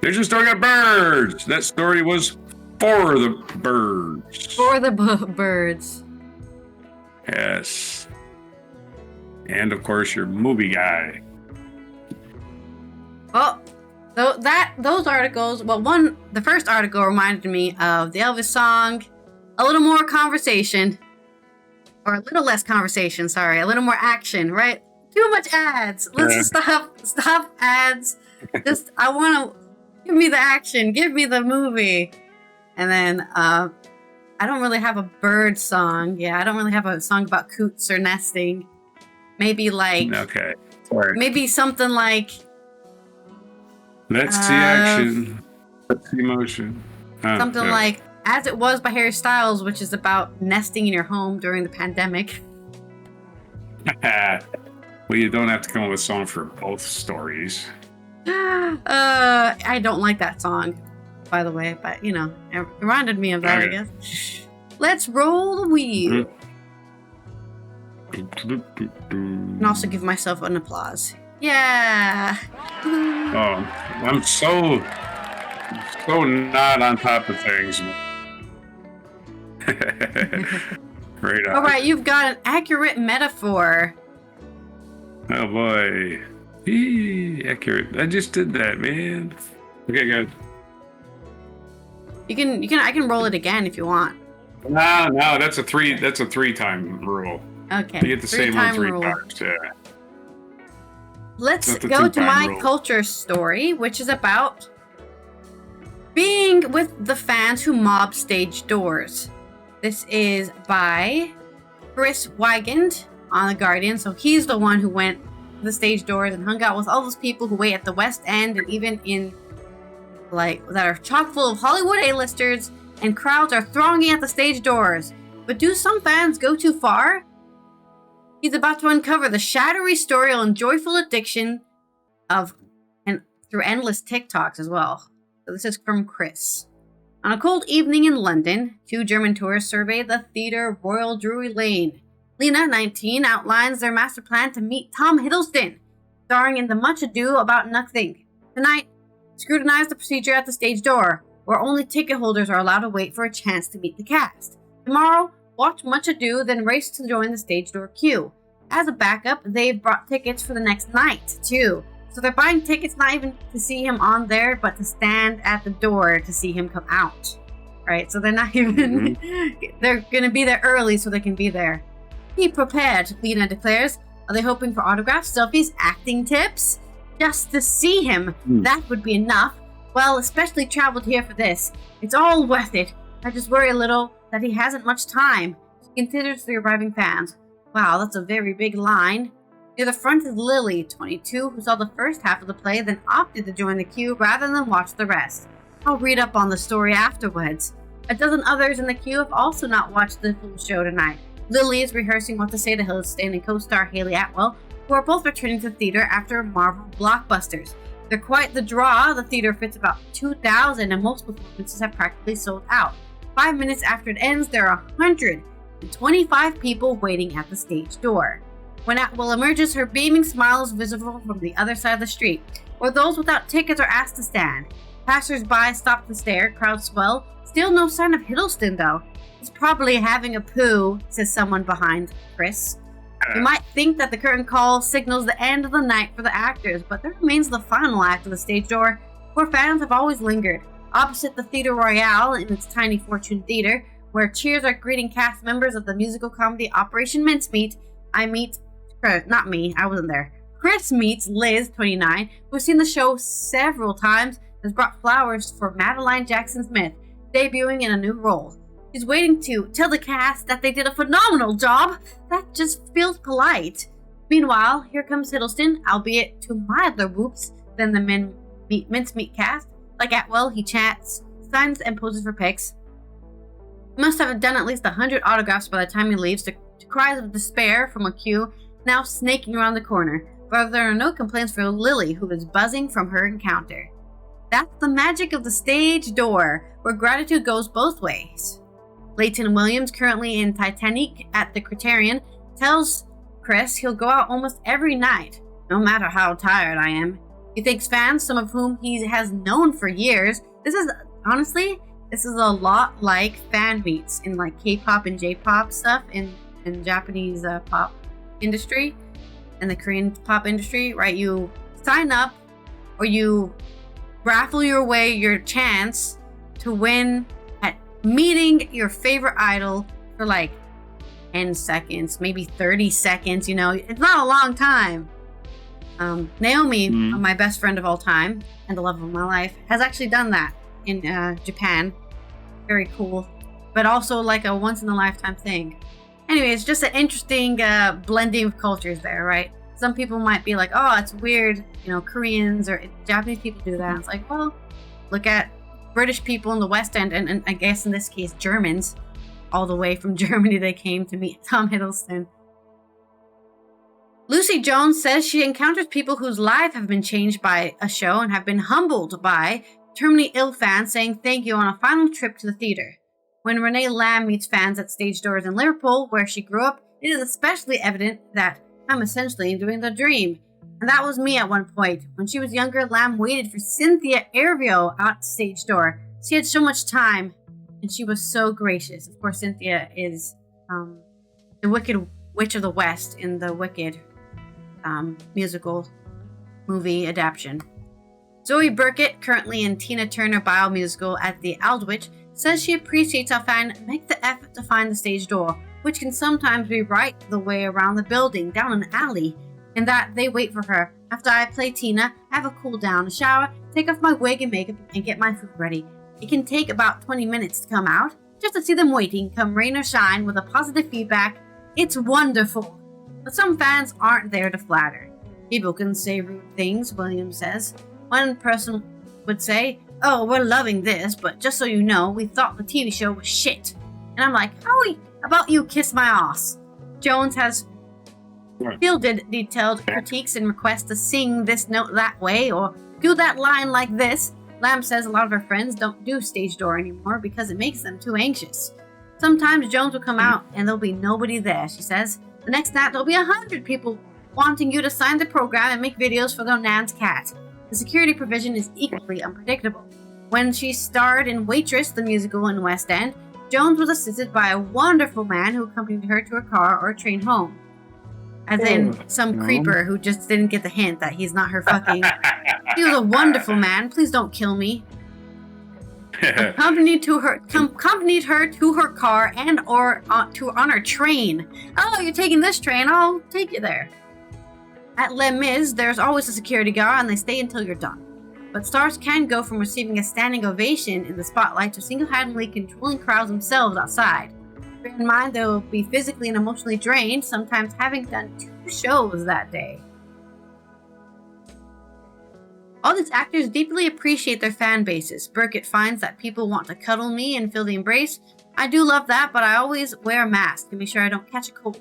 There's a story of birds. That story was for the birds. For the birds. Yes. And of course, your movie guy. Well, those articles, the first article reminded me of the Elvis song, A Little More Conversation, or a little less conversation, sorry, a little more action, right? Too much ads. Let's stop ads. Just I want to give me the action. Give me the movie. And then I don't really have a bird song. Yeah, I don't really have a song about coots or nesting. Maybe like maybe something like Let's see action. Let's see motion. Something like As It Was by Harry Styles, which is about nesting in your home during the pandemic. Well, you don't have to come up with a song for both stories. I don't like that song, by the way, but it reminded me of that, I guess. Let's roll the wheel. And also give myself an applause. Yeah. Oh, I'm so not on top of things. Right on. All right, you've got an accurate metaphor. Oh boy. Accurate. I just did that, man. Okay, good. I can roll it again if you want. No, that's a 3-time rule. Okay. You get the same one 3 times. Yeah. Let's go to my culture story, which is about being with the fans who mob stage doors. This is by Chris Weigand on The Guardian. So he's the one who went to the stage doors and hung out with all those people who wait at the West End and even in that are chock full of Hollywood A-listers, and crowds are thronging at the stage doors. But do some fans go too far? He's about to uncover the shadowy story and joyful addiction through endless TikToks as well. So this is from Chris. On a cold evening in London, 2 German tourists surveyed the theatre Royal Drury Lane. Lena, 19, outlines their master plan to meet Tom Hiddleston, starring in the Much Ado About Nothing. Tonight, scrutinize the procedure at the stage door, where only ticket holders are allowed to wait for a chance to meet the cast. Tomorrow, watch Much Ado, then race to join the stage door queue. As a backup, they've brought tickets for the next night, too. So they're buying tickets not even to see him on there, but to stand at the door to see him come out. Right? So they're not even... They're going to be there early so they can be there. Be prepared, Lena declares. Are they hoping for autographs, selfies, acting tips? Just to see him, that would be enough. Well, especially traveled here for this. It's all worth it. I just worry a little that he hasn't much time. She considers the arriving fans. Wow, that's a very big line. Near the front is Lily, 22, who saw the first half of the play, then opted to join the queue rather than watch the rest. I'll read up on the story afterwards. A dozen others in the queue have also not watched the full show tonight. Lily is rehearsing what to say to Hiddleston and co-star Haley Atwell, who are both returning to the theater after Marvel blockbusters. They're quite the draw. The theater fits about 2,000 and most performances have practically sold out. 5 minutes after it ends, there are 125 people waiting at the stage door. When Atwell emerges, her beaming smile is visible from the other side of the street, where those without tickets are asked to stand. Passers-by stop to stare, crowds swell. Still no sign of Hiddleston, though. He's probably having a poo, says someone behind Chris. You might think that the curtain call signals the end of the night for the actors, but there remains the final act of the stage door, where fans have always lingered. Opposite the Theatre Royale, in its tiny Fortune Theatre, where cheers are greeting cast members of the musical comedy Operation Mincemeat, not me, I wasn't there. Chris meets Liz, 29, who's seen the show several times, has brought flowers for Madeline Jackson-Smith, debuting in a new role. She's waiting to tell the cast that they did a phenomenal job. That just feels polite. Meanwhile, here comes Hiddleston, albeit to milder whoops than the mincemeat cast. Like Atwell, he chats, signs, and poses for pics. He must have done at least 100 autographs by the time he leaves, to cries of despair from a queue now snaking around the corner. But there are no complaints for Lily, who is buzzing from her encounter. That's the magic of the stage door, where gratitude goes both ways. Leighton Williams, currently in Titanic at the Criterion, tells Chris he'll go out almost every night, no matter how tired I am. He thanks fans, some of whom he has known for years. This is a lot like fan meets in like K-pop and J-pop stuff in Japanese pop industry and the Korean pop industry, right? You sign up or you raffle your chance to win at meeting your favorite idol for like 10 seconds, maybe 30 seconds, it's not a long time. Naomi, my best friend of all time and the love of my life, has actually done that in Japan. Very cool, but also like a once in a lifetime thing. Anyway, it's just an interesting blending of cultures there, right? Some people might be like, oh, it's weird, Koreans or Japanese people do that. It's like, well, look at British people in the West End, and I guess in this case, Germans. All the way from Germany they came to meet Tom Hiddleston. Lucy Jones says she encounters people whose lives have been changed by a show and have been humbled by terminally ill fans saying thank you on a final trip to the theater. When Renee Lamb meets fans at stage doors in Liverpool, where she grew up, it is especially evident that I'm essentially doing the dream. And that was me at one point. When she was younger, Lamb waited for Cynthia Erivo at the stage door. She had so much time, and she was so gracious. Of course, Cynthia is the Wicked Witch of the West in the Wicked musical movie adaptation. Zoe Burkett, currently in Tina Turner biomusical at the Aldwych, says she appreciates how fans make the effort to find the stage door, which can sometimes be right the way around the building, down an alley, and that they wait for her. After I play Tina, have a cool down, a shower, take off my wig and makeup, and get my food ready. It can take about 20 minutes to come out, just to see them waiting, come rain or shine, with a positive feedback. It's wonderful. But some fans aren't there to flatter. People can say rude things, Williams says. One person would say, oh, we're loving this, but just so you know, we thought the TV show was shit. And I'm like, how about you kiss my ass? Jones has fielded detailed critiques and requests to sing this note that way or do that line like this. Lamb says a lot of her friends don't do stage door anymore because it makes them too anxious. Sometimes Jones will come out and there'll be nobody there, she says. The next night there'll be 100 people wanting you to sign the program and make videos for their nan's cat. The security provision is equally unpredictable. When she starred in Waitress, the musical in West End, Jones was assisted by a wonderful man who accompanied her to her car or train home. As in some creeper who just didn't get the hint that he's not her fucking... He was a wonderful man. Please don't kill me. Accompanied her to her car and or on her train. Oh, you're taking this train? I'll take you there. At Les Mis, there's always a security guard and they stay until you're done. But stars can go from receiving a standing ovation in the spotlight to single-handedly controlling crowds themselves outside. Bear in mind they will be physically and emotionally drained, sometimes having done 2 shows that day. All these actors deeply appreciate their fan bases. Burkett finds that people want to cuddle me and feel the embrace. I do love that, but I always wear a mask to make sure I don't catch a cold.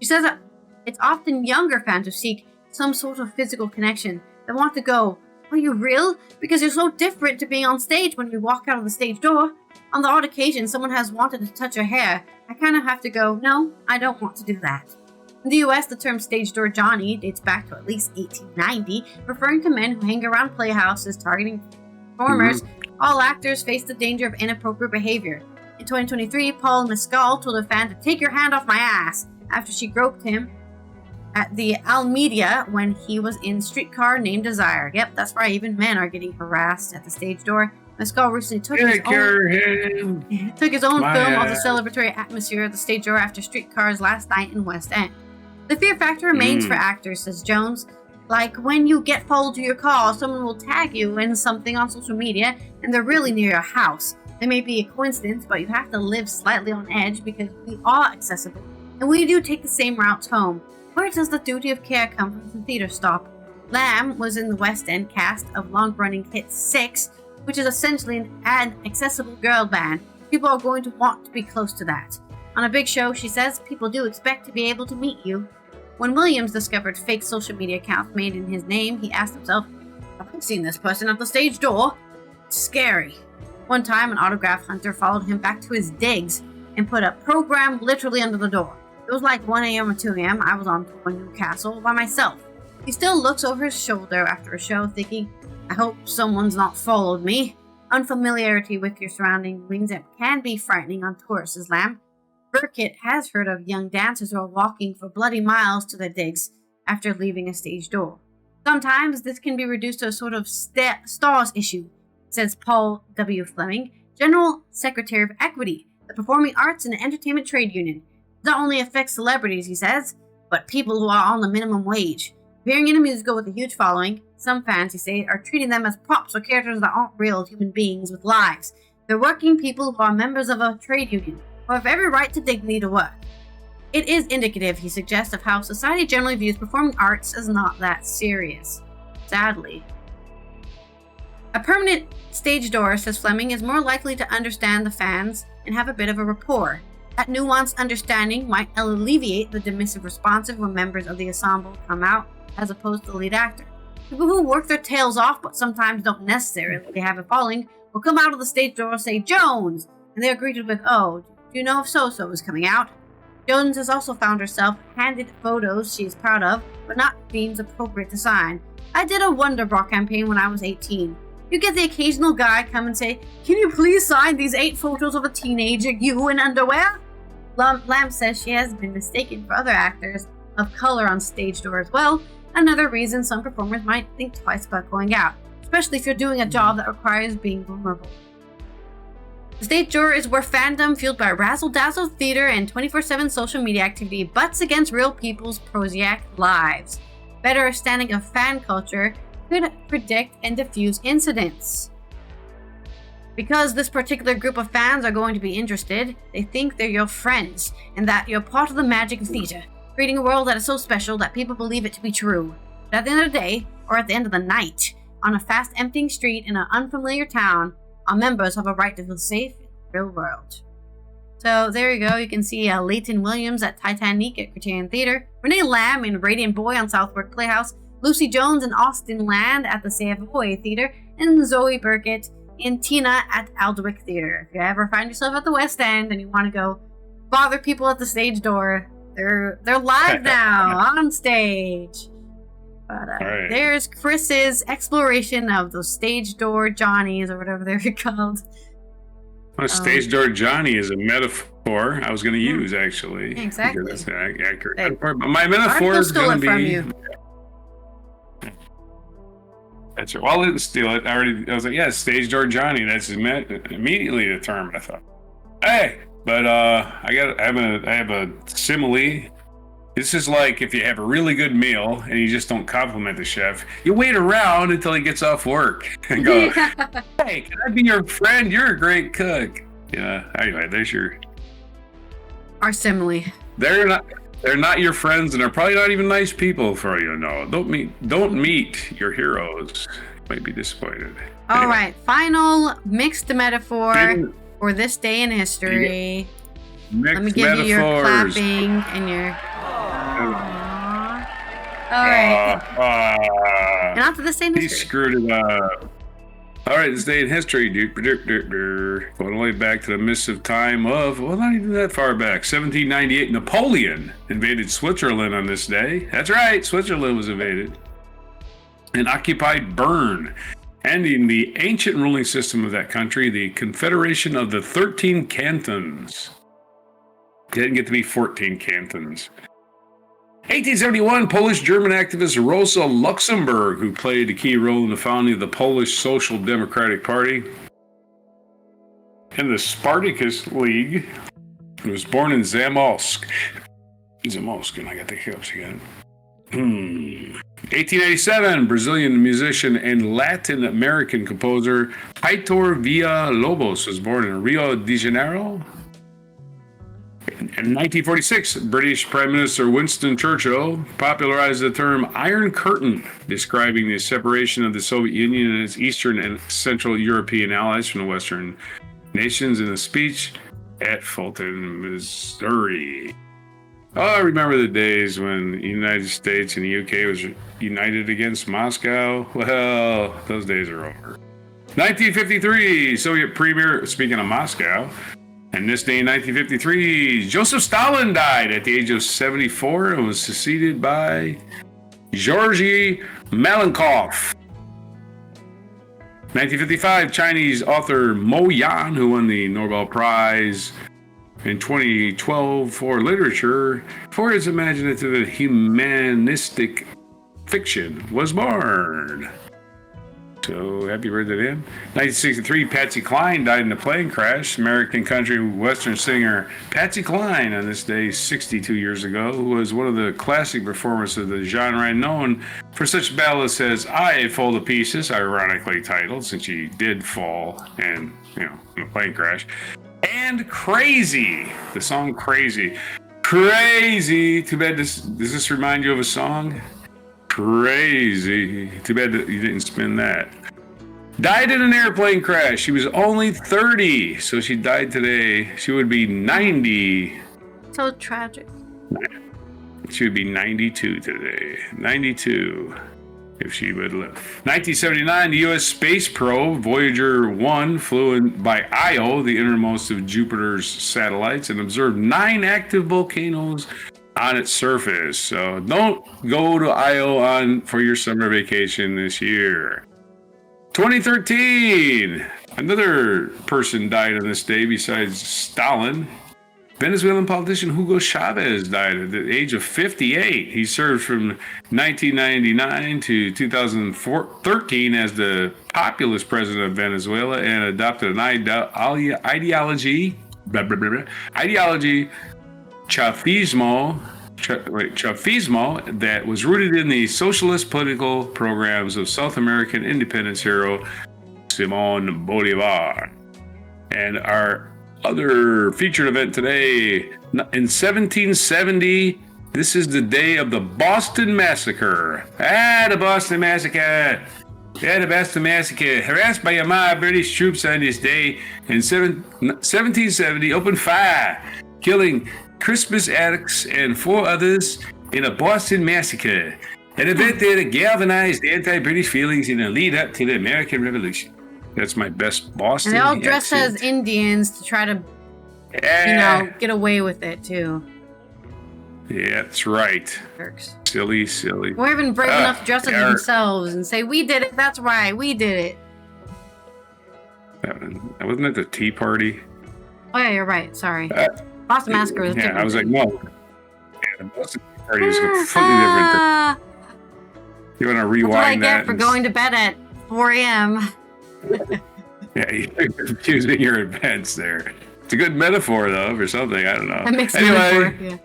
She says that it's often younger fans who seek some sort of physical connection. They want to go, are you real? Because you're so different to being on stage when you walk out of the stage door. On the odd occasion, someone has wanted to touch your hair. I kind of have to go, no, I don't want to do that. In the US, the term stage door Johnny dates back to at least 1890, referring to men who hang around playhouses targeting performers. All actors face the danger of inappropriate behavior. In 2023, Paul Mescal told a fan to take your hand off my ass after she groped him at the Almeida when he was in Streetcar Named Desire. Yep, that's right, even men are getting harassed at the stage door. Mescal recently took his own film of the celebratory atmosphere of the stage door after Streetcar's last night in West End. The fear factor remains for actors, says Jones. Like when you get followed to your car, someone will tag you in something on social media and they're really near your house. It may be a coincidence, but you have to live slightly on edge because we are accessible. And we do take the same routes home. Where does the duty of care come from the theater stop? Lamb was in the West End cast of long-running hit 6, which is essentially an accessible girl band. People are going to want to be close to that. On a big show, she says, people do expect to be able to meet you. When Williams discovered fake social media accounts made in his name, he asked himself, have I seen this person at the stage door? It's scary. One time, an autograph hunter followed him back to his digs and put a program literally under the door. It was like 1 a.m. or 2 a.m. I was on tour in Newcastle by myself. He still looks over his shoulder after a show thinking, I hope someone's not followed me. Unfamiliarity with your surroundings can be frightening on tour, says Lamb. Burkett has heard of young dancers who are walking for bloody miles to their digs after leaving a stage door. Sometimes this can be reduced to a sort of stars issue, says Paul W. Fleming, General Secretary of Equity, the Performing Arts and Entertainment Trade Union. Not only affects celebrities, he says, but people who are on the minimum wage. Appearing in a musical with a huge following, some fans, he says, are treating them as props or characters that aren't real human beings with lives. They're working people who are members of a trade union, who have every right to dignity to work. It is indicative, he suggests, of how society generally views performing arts as not that serious. Sadly. A permanent stage door, says Fleming, is more likely to understand the fans and have a bit of a rapport. That nuanced understanding might alleviate the dismissive responsive when members of the ensemble come out, as opposed to the lead actor. People who work their tails off but sometimes don't necessarily have a following will come out of the stage door and say, Jones! And they are greeted with, oh, do you know if so-so is coming out? Jones has also found herself handed photos she is proud of, but not deems appropriate to sign. I did a Wonder Bra campaign when I was 18. You get the occasional guy come and say, can you please sign these 8 photos of a teenager, you in underwear? Lamb says she has been mistaken for other actors of color on stage door as well, another reason some performers might think twice about going out, especially if you're doing a job that requires being vulnerable. The stage door is where fandom, fueled by razzle-dazzle theater and 24/7 social media activity, butts against real people's prosaic lives. Better understanding of fan culture could predict and diffuse incidents. Because this particular group of fans are going to be interested, they think they're your friends, and that you're part of the magic of theater, creating a world that is so special that people believe it to be true. But at the end of the day, or at the end of the night, on a fast emptying street in an unfamiliar town, our members have a right to feel safe in the real world. So there you go. You can see Leighton Williams at Titanic at Criterion Theater, Renee Lamb in Radiant Boy on Southwark Playhouse, Lucy Jones and Austin Land at the Savoy Theater, and Zoe Burkett in Tina at Aldwych Theater. If you ever find yourself at the West End and you want to go bother people at the stage door, they're live now on stage. But right. There's Chris's exploration of those stage door Johnnies, or whatever they're called. Well, stage door Johnny is a metaphor I was going to use, actually. Exactly. That's accurate. Hey, but my metaphor is going to be... That's right. Well, I didn't steal it. I was like, yeah, stage door Johnny. That's immediately the term. I thought, hey, but I have a simile. This is like if you have a really good meal and you just don't compliment the chef. You wait around until he gets off work and go, hey, can I be your friend? You're a great cook. Yeah. Anyway, there's our simile. They're not your friends, and they're probably not even nice people for you. No, don't meet your heroes. You might be disappointed. All right, final mixed metaphor for this day in history. Let me give you your clapping and your. All right. And after this day in history. He screwed it up. All right, this day in history, going all the way back to the mists of time of, well, not even that far back, 1798, Napoleon invaded Switzerland on this day. That's right, Switzerland was invaded and occupied Bern, ending the ancient ruling system of that country, the Confederation of the 13 Cantons. It didn't get to be 14 cantons. 1871, Polish-German activist Rosa Luxemburg, who played a key role in the founding of the Polish Social Democratic Party and the Spartacus League, was born in Zamość, and I got the hiccups again. 1887, Brazilian musician and Latin American composer Heitor Villa-Lobos was born in Rio de Janeiro. In 1946, British Prime Minister Winston Churchill popularized the term Iron Curtain, describing the separation of the Soviet Union and its Eastern and Central European allies from the Western nations in a speech at Fulton, Missouri. Oh, I remember the days when the United States and the UK was united against Moscow. Well, those days are over. 1953, Soviet Premier, speaking of Moscow, and this day in 1953, Joseph Stalin died at the age of 74 and was succeeded by Georgy Malenkov. 1955, Chinese author Mo Yan, who won the Nobel Prize in 2012 for literature for his imaginative and humanistic fiction, was born. So happy birthday to him. 1963, Patsy Cline died in a plane crash. American country western singer Patsy Cline on this day 62 years ago, who was one of the classic performers of the genre and known for such ballads as I Fall to Pieces, ironically titled since she did fall and, in a plane crash, and Crazy, the song Crazy. Crazy. Too bad does this remind you of a song? Crazy. Too bad that you didn't spin that. Died in an airplane crash. She was only 30, so she died today. She would be 90. So tragic. She would be 92 today. 92, if she would live. 1979, the U.S. space probe Voyager 1 flew in by Io, the innermost of Jupiter's satellites, and observed 9 active volcanoes on its surface. So don't go to Io for your summer vacation this year. 2013, another person died on this day besides Stalin. Venezuelan politician Hugo Chavez died at the age of 58. He served from 1999 to 2013 as the populist president of Venezuela and adopted an ideology Chavismo that was rooted in the socialist political programs of South American independence hero Simón Bolívar. And our other featured event today, in 1770, this is the day of the Boston Massacre. The Boston Massacre. The Boston Massacre. Harassed by a mob of British troops on this day in 1770, opened fire, killing Crispus Attucks and 4 others in a Boston Massacre, an event that galvanized anti-British feelings in the lead up to the American Revolution. That's my best Boston. And they all dressed as Indians to try to, get away with it too. Yeah, that's right. Jerks. Silly. We're even brave enough to dress up themselves and say, "We did it. That's right. We did it." Wasn't it the Tea Party? Oh yeah, you're right. Sorry. Boston Massacre is different. I was like, no. Yeah, the Boston Tea Party is completely different. You want to rewind that? That's what I get for going to bed at 4 a.m. Yeah, you're confusing your events there. It's a good metaphor, though, for something. I don't know. That makes metaphor, yeah.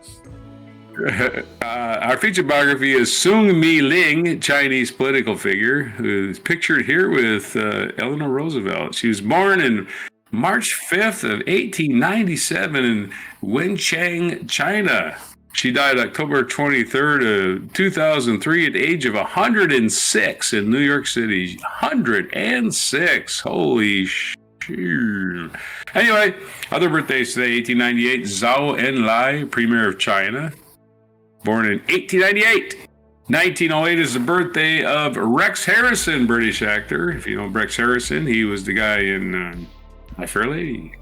Our featured biography is Sung Mi Ling, Chinese political figure, who's pictured here with Eleanor Roosevelt. She was born in March 5th of 1897 in Wenchang, China. She died October 23rd of 2003 at the age of 106 in New York City. 106. Holy shit. Anyway, other birthdays today, 1898, Zhou Enlai, Premier of China. Born in 1898. 1908 is the birthday of Rex Harrison, British actor. If you know Rex Harrison, he was the guy in My Fair Lady.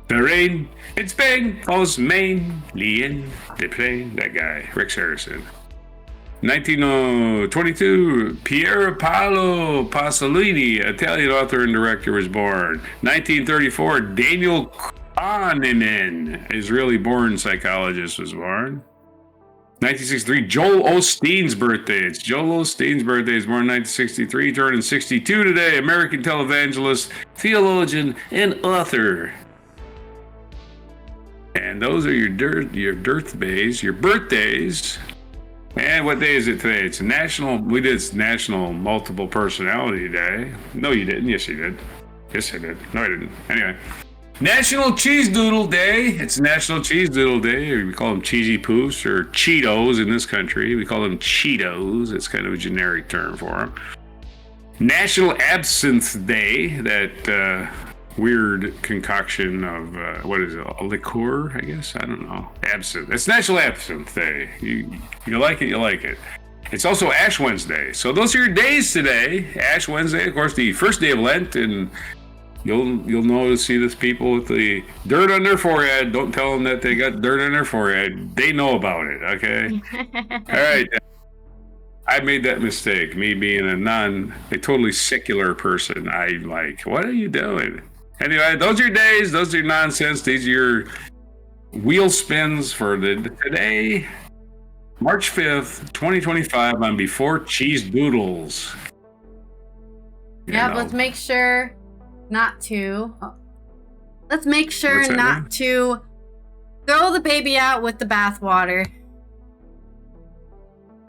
The rain in Spain falls mainly in the plain. That guy, Rex Harrison. 1922, Pier Paolo Pasolini, Italian author and director, was born. 1934, Daniel Kahneman, Israeli-born psychologist, was born. 1963, Joel Osteen's birthday. It's Joel Osteen's birthday. He's born in 1963, turning 62 today. American televangelist, theologian, and author. And those are your birthdays. And what day is it today? It's National Multiple Personality Day. No, you didn't. Yes, you did. Yes, I did. No, I didn't. Anyway. National Cheese Doodle Day. It's National Cheese Doodle Day. We call them Cheesy Poofs or Cheetos in this country. We call them Cheetos. It's kind of a generic term for them. National Absinthe Day. That weird concoction of, what is it, a liqueur, I guess? I don't know. Absinthe. It's National Absinthe Day. You like it, you like it. It's also Ash Wednesday. So those are your days today. Ash Wednesday, of course, the first day of Lent, and you'll know to see these people with the dirt on their forehead. Don't tell them that they got dirt on their forehead. They know about it, okay? All right. I made that mistake. Me being a totally secular person. I'm like, what are you doing? Anyway, those are your days. Those are your nonsense. These are your wheel spins for today, March 5th, 2025, on Before Cheese Doodles. Yeah, let's make sure not to. Let's make sure not to throw the baby out with the bathwater.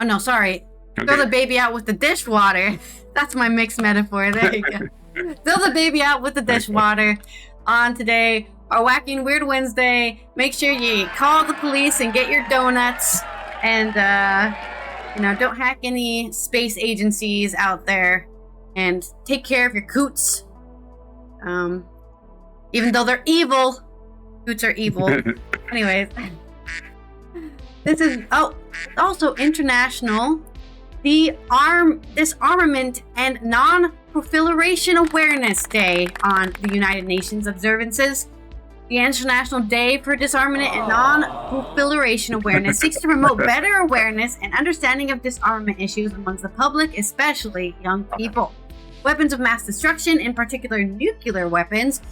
Oh no, sorry. Okay. Throw the baby out with the dishwater. That's my mixed metaphor. There you go. Throw the baby out with the dishwater on today, our Wacky and Weird Wednesday. Make sure you call the police and get your donuts. And, don't hack any space agencies out there. And take care of your coots. Even though they're evil, coots are evil. Anyways, this is also International Disarmament and Non-Proliferation Awareness Day on the United Nations observances. The International Day for Disarmament and Non-Proliferation Awareness seeks to promote better awareness and understanding of disarmament issues amongst the public, especially young people. Weapons of mass destruction, in particular nuclear weapons,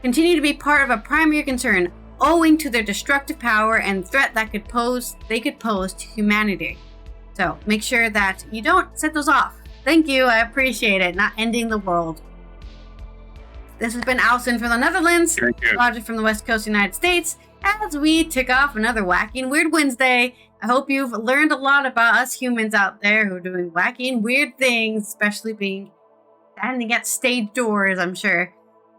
continue to be part of a primary concern, owing to their destructive power and threat that they could pose to humanity. So make sure that you don't set those off. Thank you, I appreciate it. Not ending the world. This has been Allison from the Netherlands, Roger from the West Coast United States, as we tick off another Wacky and Weird Wednesday. I hope you've learned a lot about us humans out there who are doing wacky and weird things, especially standing at stage doors, I'm sure.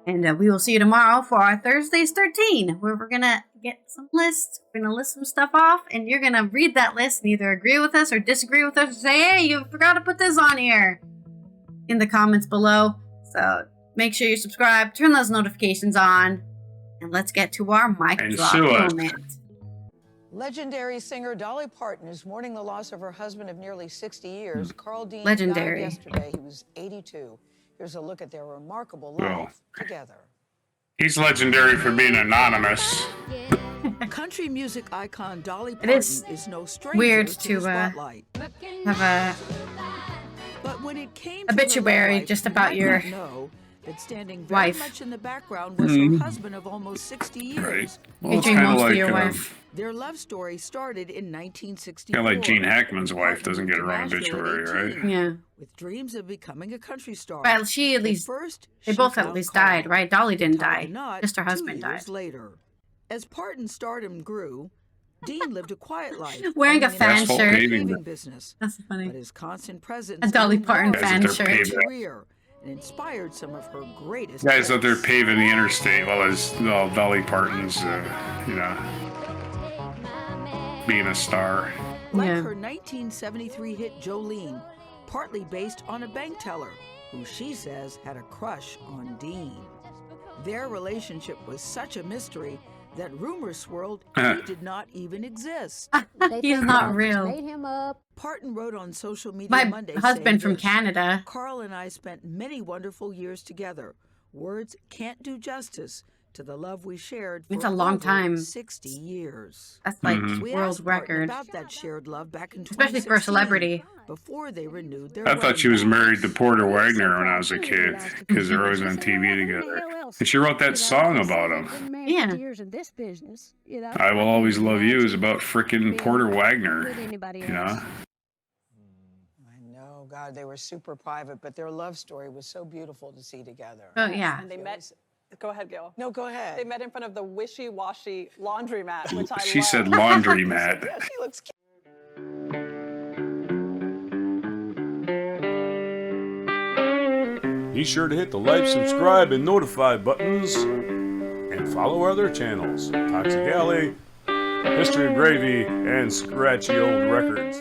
And we will see you tomorrow for our Thursdays 13, where we're going to get some lists. We're going to list some stuff off, and you're going to read that list and either agree with us or disagree with us or say, hey, you forgot to put this on here in the comments below. So make sure you subscribe, turn those notifications on, and let's get to our mic drop moment. Legendary singer Dolly Parton is mourning the loss of her husband of nearly 60 years. Carl Dean died yesterday. He was 82. Here's a look at their remarkable life together. He's legendary for being anonymous. Country music icon Dolly Parton is no stranger weird to the spotlight. Have a but when it came obituary to just about your that standing very much in the background was her husband of almost 60 years. Right. Well, it's kind of like your wife. Their love story started in 1964. Kind of like Gene Hackman's wife doesn't get her own obituary, right? Yeah. With dreams of becoming a country star. Well, she at least they both at least died, right? Dolly didn't die. Just her husband died. Later. As Parton's stardom grew, Dean lived a quiet life. Wearing a fan shirt. Business. That's funny. But his constant presence a Dolly Parton fan shirt. Career and inspired some of her greatest guys out there paving the interstate while Dolly Parton's, being a star. Like her 1973 hit Jolene, partly based on a bank teller who she says had a crush on Dean. Their relationship was such a mystery that rumors swirled he did not even exist. He's not real. Made him up. Parton wrote on social media My Monday husband from this, Canada. Carl and I spent many wonderful years together. Words can't do justice to the love we shared for it's a long time. 60 years. That's like world record. About that shared love back in especially for a celebrity. Before they renewed their I thought she was married to Porter Wagner when I was a kid because they were always on TV together. And she wrote that song about him. Yeah. I Will Always Love You is about frickin' Porter Wagner. I know, God, they were super private, but their love story was so beautiful to see together. Oh, yeah. And they met. Go ahead, Gil. No, go ahead. They met in front of the wishy-washy laundromat, which I love. She said laundromat. Yeah, she looks cute. Be sure to hit the like, subscribe, and notify buttons, and follow our other channels, Toxic Alley, History of Gravy, and Scratchy Old Records.